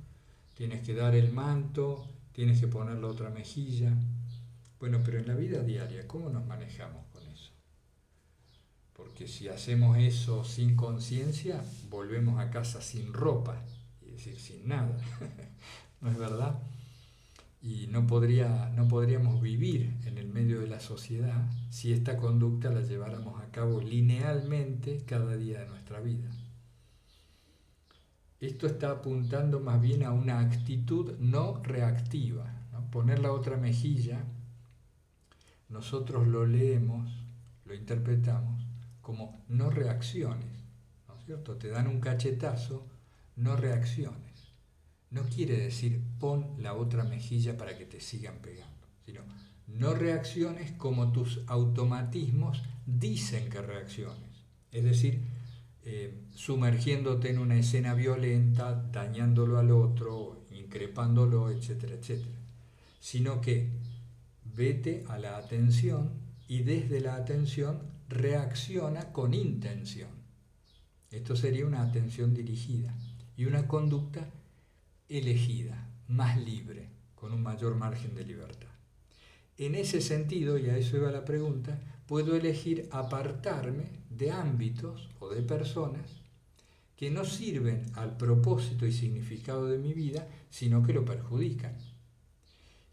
Tienes que dar el manto, tienes que poner la otra mejilla. Bueno, pero en la vida diaria, ¿cómo nos manejamos con eso? Porque si hacemos eso sin conciencia, volvemos a casa sin ropa, es decir, sin nada. ¿No es verdad? Y no podríamos vivir en el medio de la sociedad si esta conducta la lleváramos a cabo linealmente cada día de nuestra vida. Esto está apuntando más bien a una actitud no reactiva, ¿no? Poner la otra mejilla, nosotros lo leemos, lo interpretamos como no reacciones, ¿no es cierto? Te dan un cachetazo, no reacciones. No quiere decir pon la otra mejilla para que te sigan pegando, sino no reacciones como tus automatismos dicen que reacciones. Es decir, sumergiéndote en una escena violenta, dañándolo al otro, increpándolo, etcétera, etcétera. Sino que vete a la atención y desde la atención reacciona con intención. Esto sería una atención dirigida y una conducta elegida, más libre, con un mayor margen de libertad. En ese sentido, y a eso iba la pregunta, puedo elegir apartarme de ámbitos o de personas que no sirven al propósito y significado de mi vida, sino que lo perjudican.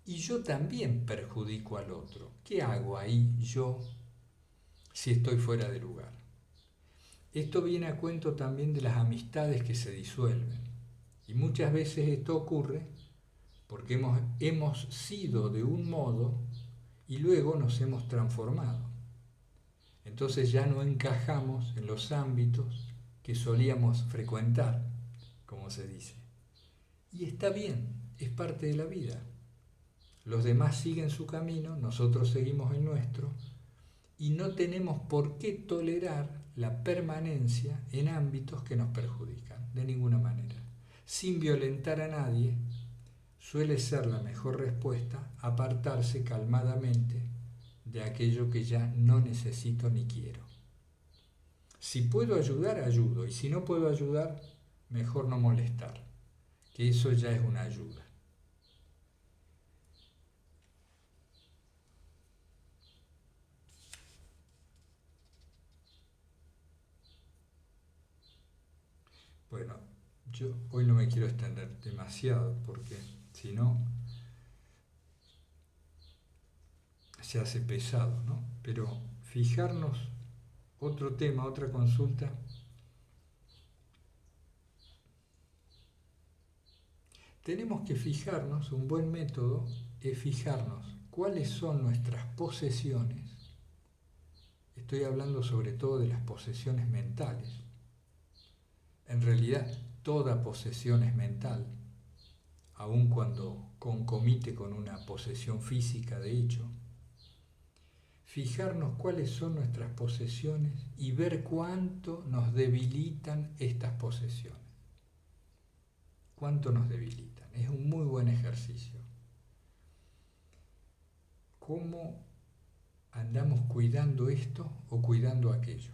Y yo también perjudico al otro. ¿Qué hago ahí yo si estoy fuera de lugar? Esto viene a cuento también de las amistades que se disuelven. Y muchas veces esto ocurre porque hemos sido de un modo y luego nos hemos transformado. Entonces ya no encajamos en los ámbitos que solíamos frecuentar, como se dice. Y está bien, es parte de la vida. Los demás siguen su camino, nosotros seguimos el nuestro, y no tenemos por qué tolerar la permanencia en ámbitos que nos perjudican, de ninguna manera. Sin violentar a nadie, suele ser la mejor respuesta apartarse calmadamente de aquello que ya no necesito ni quiero. Si puedo ayudar, ayudo, y si no puedo ayudar, mejor no molestar, que eso ya es una ayuda. Bueno, yo hoy no me quiero extender demasiado porque si no se hace pesado, ¿no? Pero fijarnos, otro tema, otra consulta. Tenemos que fijarnos, un buen método es fijarnos cuáles son nuestras posesiones. Estoy hablando sobre todo de las posesiones mentales. En realidad, toda posesión es mental, aun cuando concomite con una posesión física de hecho. Fijarnos cuáles son nuestras posesiones y ver cuánto nos debilitan estas posesiones. ¿Cuánto nos debilitan? Es un muy buen ejercicio. ¿Cómo andamos cuidando esto o cuidando aquello?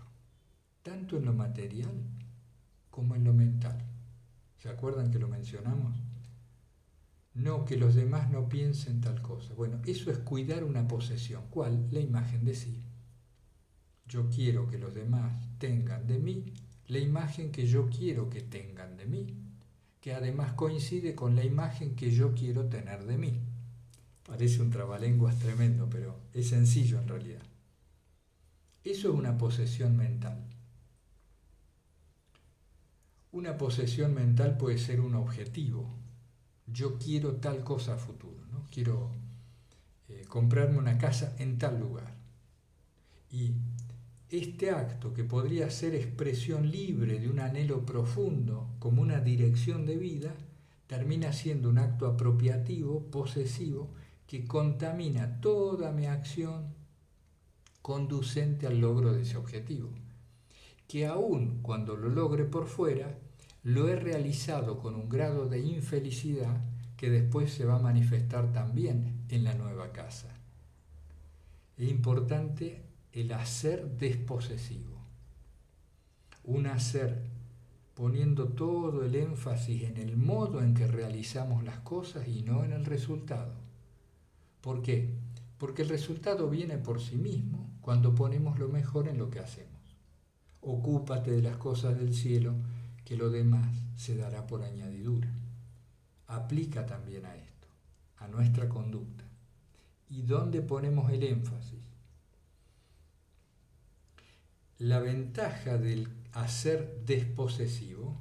Tanto en lo material como en lo mental. ¿Se acuerdan que lo mencionamos? No, que los demás no piensen tal cosa. Bueno, eso es cuidar una posesión. ¿Cuál? La imagen de sí. Yo quiero que los demás tengan de mí la imagen que yo quiero que tengan de mí, que además coincide con la imagen que yo quiero tener de mí. Parece un trabalenguas tremendo, pero es sencillo en realidad. Eso es una posesión mental. Una posesión mental puede ser un objetivo. Yo quiero tal cosa a futuro, ¿no? Quiero comprarme una casa en tal lugar. Y este acto, que podría ser expresión libre de un anhelo profundo, como una dirección de vida, termina siendo un acto apropiativo, posesivo, que contamina toda mi acción conducente al logro de ese objetivo. Que aun cuando lo logre por fuera, lo he realizado con un grado de infelicidad que después se va a manifestar también en la nueva casa. Es importante el hacer desposesivo. Un hacer poniendo todo el énfasis en el modo en que realizamos las cosas y no en el resultado. ¿Por qué? Porque el resultado viene por sí mismo cuando ponemos lo mejor en lo que hacemos. Ocúpate de las cosas del cielo, que lo demás se dará por añadidura. Aplica también a esto, a nuestra conducta. ¿Y dónde ponemos el énfasis? La ventaja del hacer desposesivo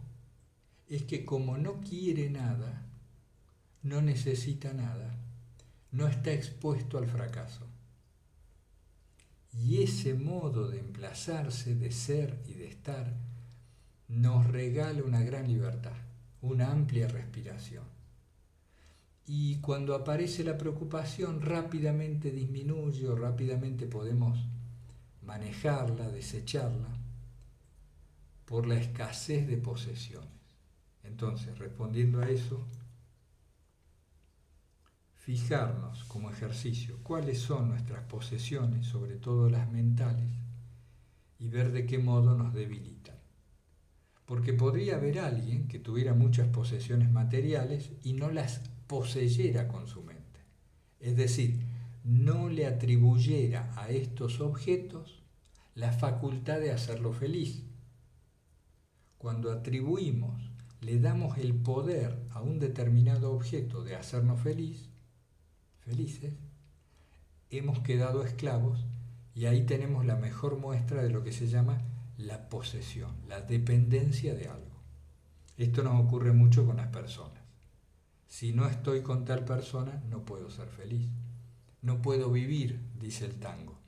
es que como no quiere nada, no necesita nada, no está expuesto al fracaso. Y ese modo de emplazarse, de ser y de estar, nos regala una gran libertad, una amplia respiración. Y cuando aparece la preocupación, rápidamente disminuye o rápidamente podemos manejarla, desecharla, por la escasez de posesiones. Entonces, respondiendo a eso, fijarnos como ejercicio cuáles son nuestras posesiones, sobre todo las mentales, y ver de qué modo nos debilitan. Porque podría haber alguien que tuviera muchas posesiones materiales y no las poseyera con su mente. Es decir, no le atribuyera a estos objetos la facultad de hacerlo feliz. Cuando atribuimos, le damos el poder a un determinado objeto de hacernos felices, hemos quedado esclavos y ahí tenemos la mejor muestra de lo que se llama la posesión, la dependencia de algo. Esto nos ocurre mucho con las personas. Si no estoy con tal persona, no puedo ser feliz. No puedo vivir, dice el tango.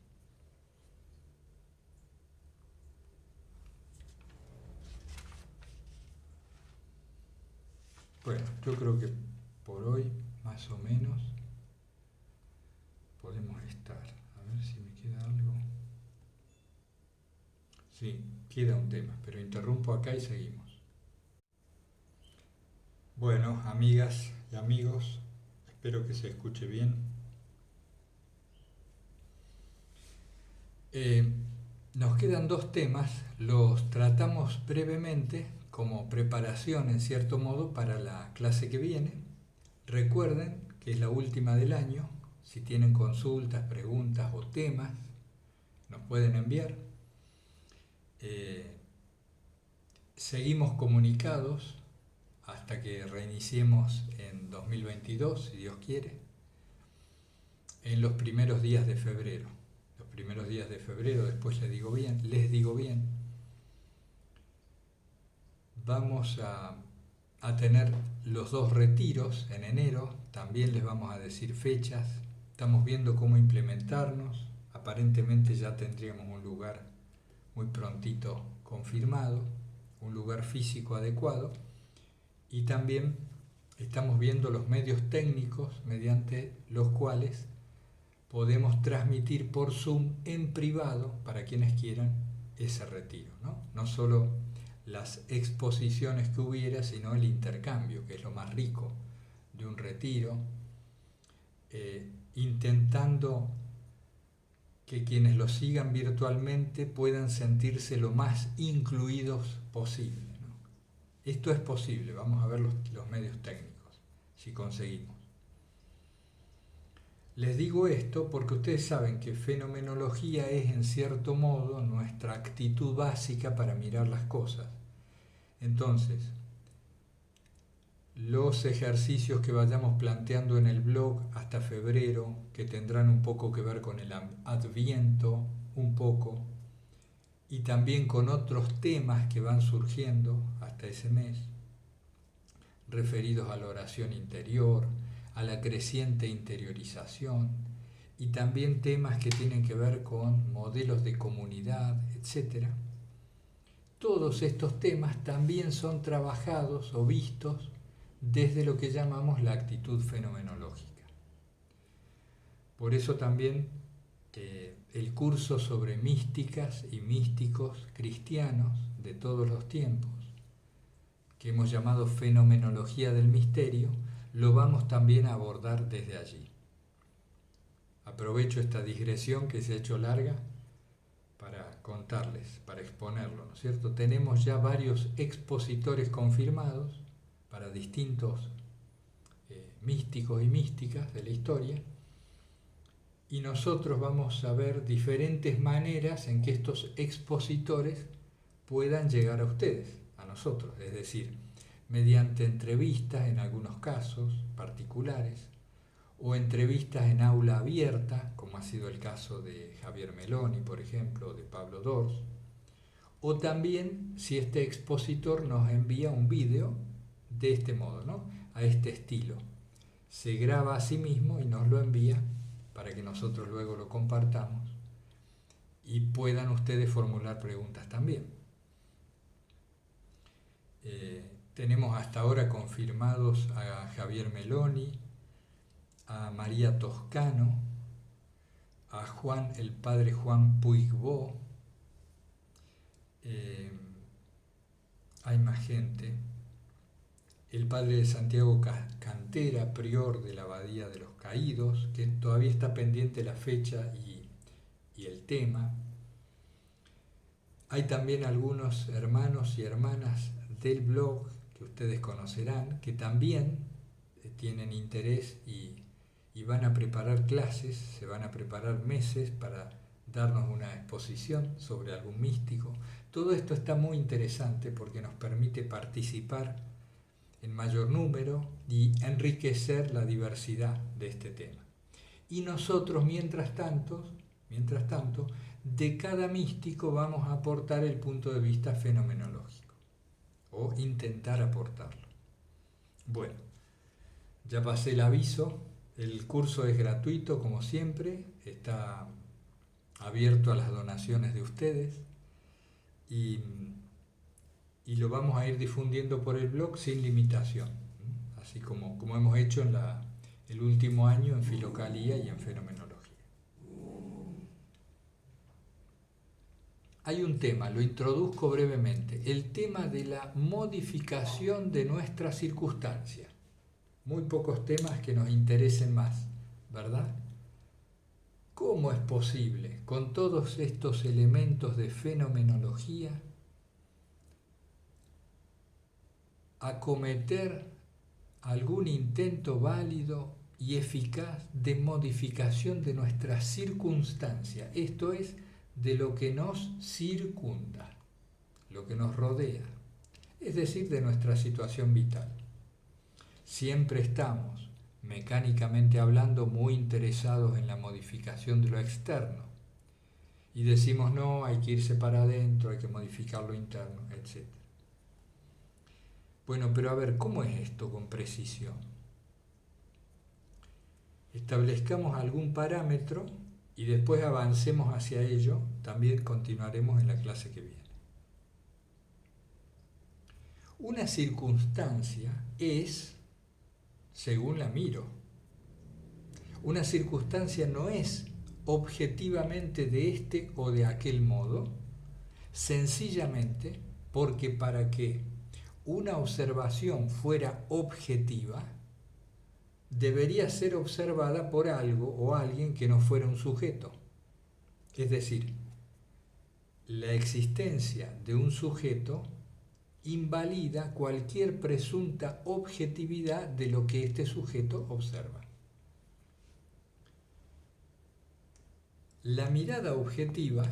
Bueno, yo creo que por hoy, más o menos, podemos estar. A ver si me queda algo. Sí, queda un tema, pero interrumpo acá y seguimos. Bueno, amigas y amigos, espero que se escuche bien. Nos quedan dos temas, los tratamos brevemente como preparación en cierto modo para la clase que viene. Recuerden que es la última del año, si tienen consultas, preguntas o temas, nos pueden enviar. Seguimos comunicados hasta que reiniciemos en 2022, si Dios quiere, en los primeros días de febrero. Los primeros días de febrero, después les digo bien, vamos a tener los dos retiros en enero, también les vamos a decir fechas, estamos viendo cómo implementarnos, aparentemente ya tendríamos un lugar muy prontito confirmado, un lugar físico adecuado, y también estamos viendo los medios técnicos mediante los cuales podemos transmitir por Zoom en privado para quienes quieran ese retiro, no solo las exposiciones que hubiera, sino el intercambio, que es lo más rico de un retiro, intentando que quienes lo sigan virtualmente puedan sentirse lo más incluidos posible, ¿no? Esto es posible, vamos a ver los medios técnicos, si conseguimos. Les digo esto porque ustedes saben que fenomenología es en cierto modo nuestra actitud básica para mirar las cosas. Entonces, los ejercicios que vayamos planteando en el blog hasta febrero, que tendrán un poco que ver con el Adviento, un poco, y también con otros temas que van surgiendo hasta ese mes, referidos a la oración interior, a la creciente interiorización, y también temas que tienen que ver con modelos de comunidad, etc. Todos estos temas también son trabajados o vistos desde lo que llamamos la actitud fenomenológica. Por eso también el curso sobre místicas y místicos cristianos de todos los tiempos, que hemos llamado Fenomenología del Misterio, lo vamos también a abordar desde allí. Aprovecho esta digresión que se ha hecho larga para contarles, para exponerlo, ¿no es cierto? Tenemos ya varios expositores confirmados para distintos místicos y místicas de la historia, y nosotros vamos a ver diferentes maneras en que estos expositores puedan llegar a ustedes, a nosotros, es decir, mediante entrevistas en algunos casos particulares, o entrevistas en aula abierta, como ha sido el caso de Javier Meloni, por ejemplo, o de Pablo Dors, o también si este expositor nos envía un vídeo de este modo, ¿no? A este estilo. Se graba a sí mismo y nos lo envía para que nosotros luego lo compartamos y puedan ustedes formular preguntas también. Tenemos hasta ahora confirmados a Javier Meloni, a María Toscano, a Juan, el padre Juan Puigbo, hay más gente, el padre de Santiago Cantera, prior de la Abadía de los Caídos, que todavía está pendiente la fecha y el tema. Hay también algunos hermanos y hermanas del blog que ustedes conocerán, que también tienen interés y van a preparar clases, se van a preparar meses para darnos una exposición sobre algún místico. Todo esto está muy interesante porque nos permite participar en mayor número y enriquecer la diversidad de este tema. Y nosotros, mientras tanto, de cada místico vamos a aportar el punto de vista fenomenológico, o intentar aportarlo. Bueno, ya pasé el aviso. El curso es gratuito, como siempre, está abierto a las donaciones de ustedes y lo vamos a ir difundiendo por el blog sin limitación, así como hemos hecho en el último año en Filocalía y en Fenomenología. Hay un tema, lo introduzco brevemente, el tema de la modificación de nuestra circunstancia. Muy pocos temas que nos interesen más, ¿verdad? ¿Cómo es posible, con todos estos elementos de fenomenología, acometer algún intento válido y eficaz de modificación de nuestra circunstancia? Esto es, de lo que nos circunda, lo que nos rodea, es decir, de nuestra situación vital. Siempre estamos, mecánicamente hablando, muy interesados en la modificación de lo externo. Y decimos, no, hay que irse para adentro, hay que modificar lo interno, etc. Bueno, pero a ver, ¿cómo es esto con precisión? Establezcamos algún parámetro y después avancemos hacia ello. También continuaremos en la clase que viene. Una circunstancia es, según la miro, una circunstancia no es objetivamente de este o de aquel modo, sencillamente porque para que una observación fuera objetiva, debería ser observada por algo o alguien que no fuera un sujeto. Es decir, la existencia de un sujeto invalida cualquier presunta objetividad de lo que este sujeto observa. La mirada objetiva,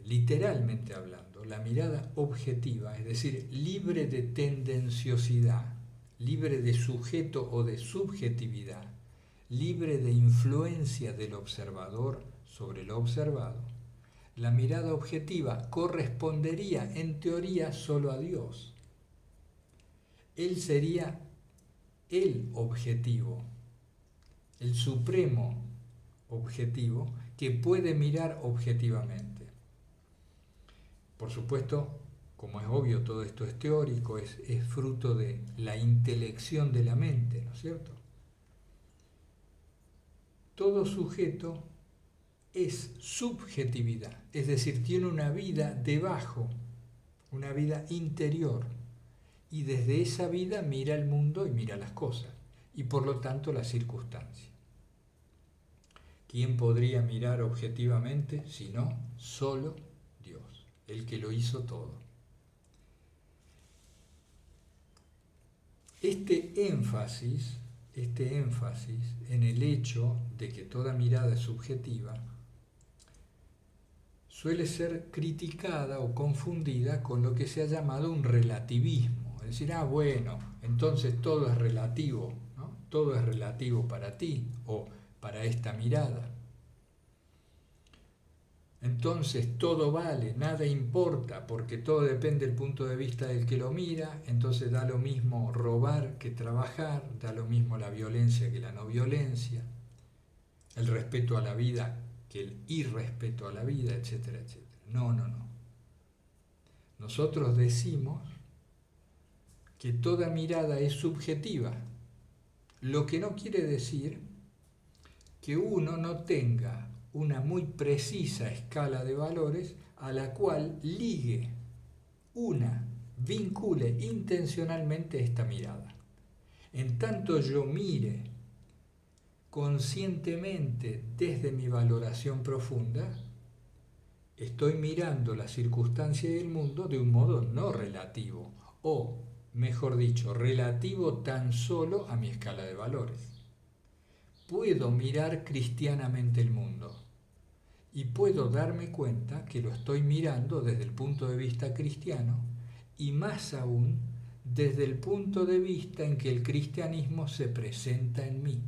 literalmente hablando, la mirada objetiva, es decir, libre de tendenciosidad, libre de sujeto o de subjetividad, libre de influencia del observador sobre lo observado, la mirada objetiva correspondería en teoría solo a Dios. Él sería el objetivo, el supremo objetivo que puede mirar objetivamente. Por supuesto, como es obvio, todo esto es teórico, es fruto de la intelección de la mente, ¿no es cierto? Todo sujeto es subjetividad, es decir, tiene una vida debajo, una vida interior, y desde esa vida mira el mundo y mira las cosas, y por lo tanto las circunstancias. ¿Quién podría mirar objetivamente si no solo Dios, el que lo hizo todo? Este énfasis en el hecho de que toda mirada es subjetiva suele ser criticada o confundida con lo que se ha llamado un relativismo. Es decir, bueno, entonces todo es relativo, ¿no? Todo es relativo para ti o para esta mirada. Entonces todo vale, nada importa, porque todo depende del punto de vista del que lo mira, entonces da lo mismo robar que trabajar, da lo mismo la violencia que la no violencia, el respeto a la vida que el irrespeto a la vida, etcétera, etcétera. No. Nosotros decimos que toda mirada es subjetiva, lo que no quiere decir que uno no tenga una muy precisa escala de valores a la cual vincule intencionalmente esta mirada. En tanto yo mire conscientemente desde mi valoración profunda, estoy mirando la circunstancia del mundo de un modo no relativo, o mejor dicho, relativo tan solo a mi escala de valores. Puedo mirar cristianamente el mundo y puedo darme cuenta que lo estoy mirando desde el punto de vista cristiano y más aún desde el punto de vista en que el cristianismo se presenta en mí.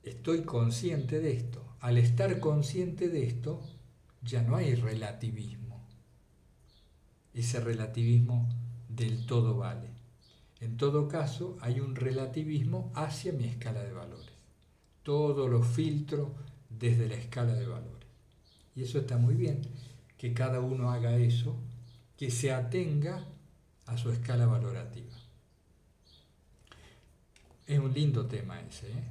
Estoy consciente de esto. Al estar consciente de esto, ya no hay relativismo. Ese relativismo del todo vale. En todo caso, hay un relativismo hacia mi escala de valores. Todo lo filtro desde la escala de valores. Y eso está muy bien, que cada uno haga eso, que se atenga a su escala valorativa. Es un lindo tema ese, ¿eh?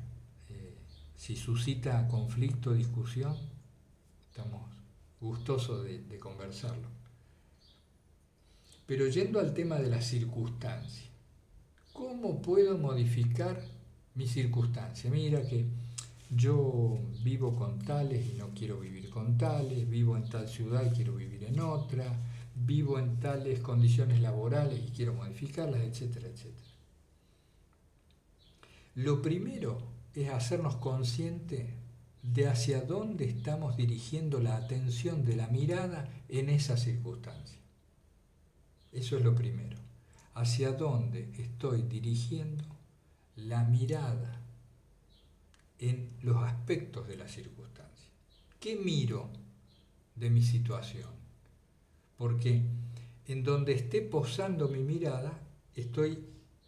Si suscita conflicto, discusión, estamos gustosos de conversarlo. Pero yendo al tema de la circunstancia, ¿cómo puedo modificar mi circunstancia? Mira que yo vivo con tales y no quiero vivir con tales, vivo en tal ciudad y quiero vivir en otra, vivo en tales condiciones laborales y quiero modificarlas, etcétera, etcétera. Lo primero es hacernos conscientes de hacia dónde estamos dirigiendo la atención de la mirada en esa circunstancia. Eso es lo primero. Hacia dónde estoy dirigiendo la mirada en los aspectos de la circunstancia. ¿Qué miro de mi situación? Porque en donde esté posando mi mirada, estoy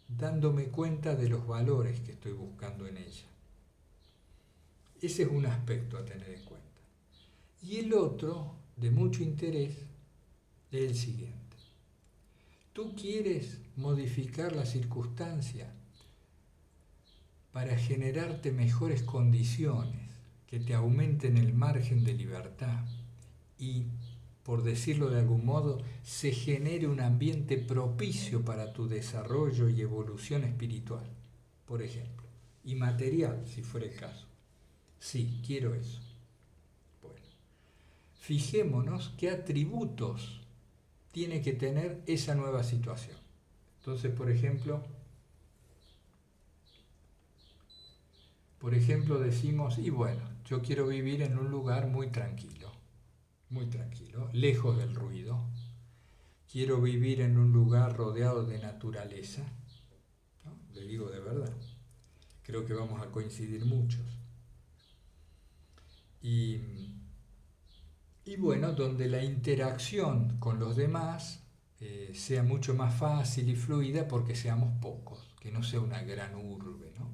dándome cuenta de los valores que estoy buscando en ella. Ese es un aspecto a tener en cuenta. Y el otro, de mucho interés, es el siguiente. ¿Tú quieres modificar la circunstancia para generarte mejores condiciones que te aumenten el margen de libertad y, por decirlo de algún modo, se genere un ambiente propicio para tu desarrollo y evolución espiritual, por ejemplo, y material, si fuera el caso? Sí, quiero eso. Bueno, fijémonos qué atributos tiene que tener esa nueva situación. Entonces, por ejemplo, decimos, y bueno, yo quiero vivir en un lugar muy tranquilo, lejos del ruido. Quiero vivir en un lugar rodeado de naturaleza, ¿no? Le digo de verdad, creo que vamos a coincidir muchos. Y bueno, donde la interacción con los demás sea mucho más fácil y fluida porque seamos pocos, que no sea una gran urbe, ¿no?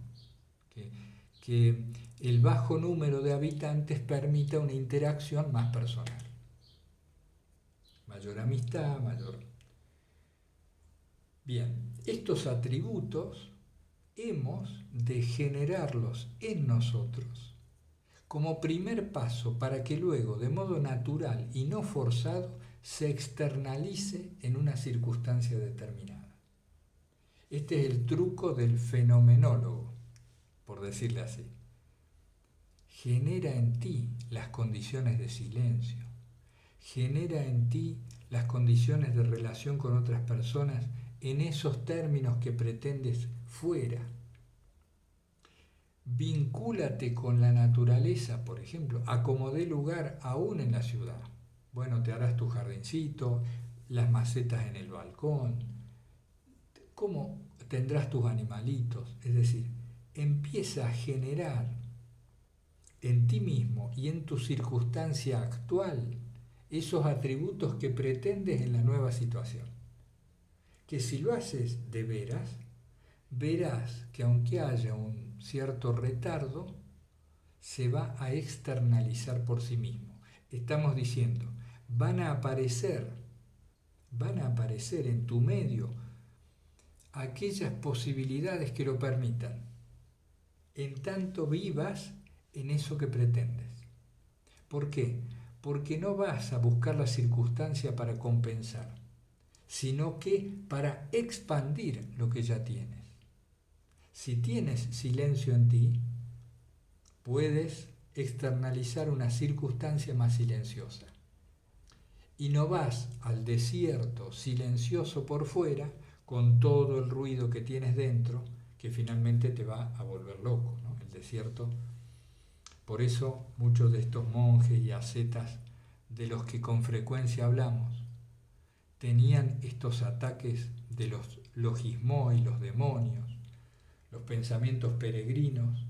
Que el bajo número de habitantes permita una interacción más personal. Mayor amistad, mayor... Bien, estos atributos hemos de generarlos en nosotros como primer paso para que luego, de modo natural y no forzado, se externalice en una circunstancia determinada. Este es el truco del fenomenólogo, por decirle así. Genera en ti las condiciones de silencio, genera en ti las condiciones de relación con otras personas en esos términos que pretendes fuera. Vincúlate con la naturaleza, por ejemplo, a como dé lugar aún en la ciudad. Bueno, te harás tu jardincito, las macetas en el balcón, cómo tendrás tus animalitos. Es decir, empieza a generar en ti mismo y en tu circunstancia actual esos atributos que pretendes en la nueva situación. Que si lo haces de veras, verás que aunque haya un cierto retardo, se va a externalizar por sí mismo. Estamos diciendo, van a aparecer en tu medio aquellas posibilidades que lo permitan, en tanto vivas en eso que pretendes. ¿Por qué? Porque no vas a buscar la circunstancia para compensar, sino que para expandir lo que ya tienes. Si tienes silencio en ti, puedes externalizar una circunstancia más silenciosa. Y no vas al desierto silencioso por fuera con todo el ruido que tienes dentro, que finalmente te va a volver loco, ¿no? El desierto. Por eso muchos de estos monjes y ascetas de los que con frecuencia hablamos tenían estos ataques de los logismoi, los demonios, los pensamientos peregrinos,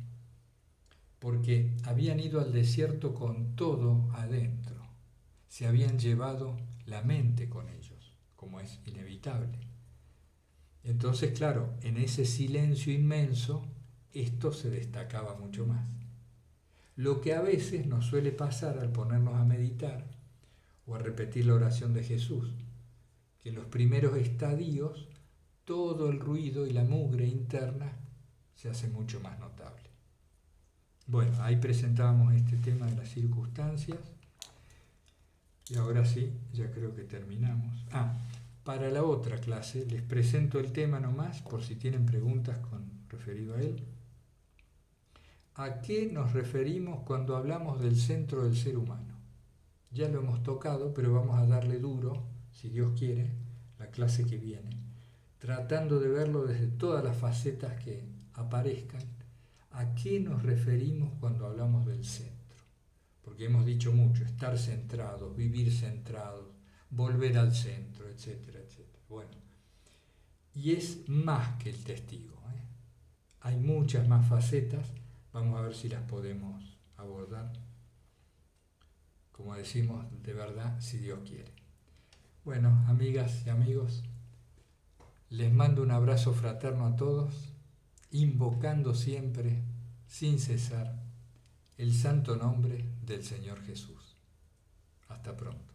porque habían ido al desierto con todo adentro, se habían llevado la mente con ellos, como es inevitable. Entonces, claro, en ese silencio inmenso, esto se destacaba mucho más. Lo que a veces nos suele pasar al ponernos a meditar o a repetir la oración de Jesús, que en los primeros estadios todo el ruido y la mugre interna se hace mucho más notable. Bueno, ahí presentábamos este tema de las circunstancias y ahora sí, ya creo que terminamos. Para la otra clase les presento el tema nomás por si tienen preguntas referido a él. ¿A qué nos referimos cuando hablamos del centro del ser humano? Ya lo hemos tocado, pero vamos a darle duro, si Dios quiere, la clase que viene, tratando de verlo desde todas las facetas que aparezcan. ¿A qué nos referimos cuando hablamos del centro? Porque hemos dicho mucho, estar centrados, vivir centrados, volver al centro, etcétera, etcétera. Bueno, y es más que el testigo, ¿eh? Hay muchas más facetas, vamos a ver si las podemos abordar, como decimos, de verdad, si Dios quiere. Bueno, amigas y amigos, les mando un abrazo fraterno a todos, invocando siempre, sin cesar, el santo nombre del Señor Jesús. Hasta pronto.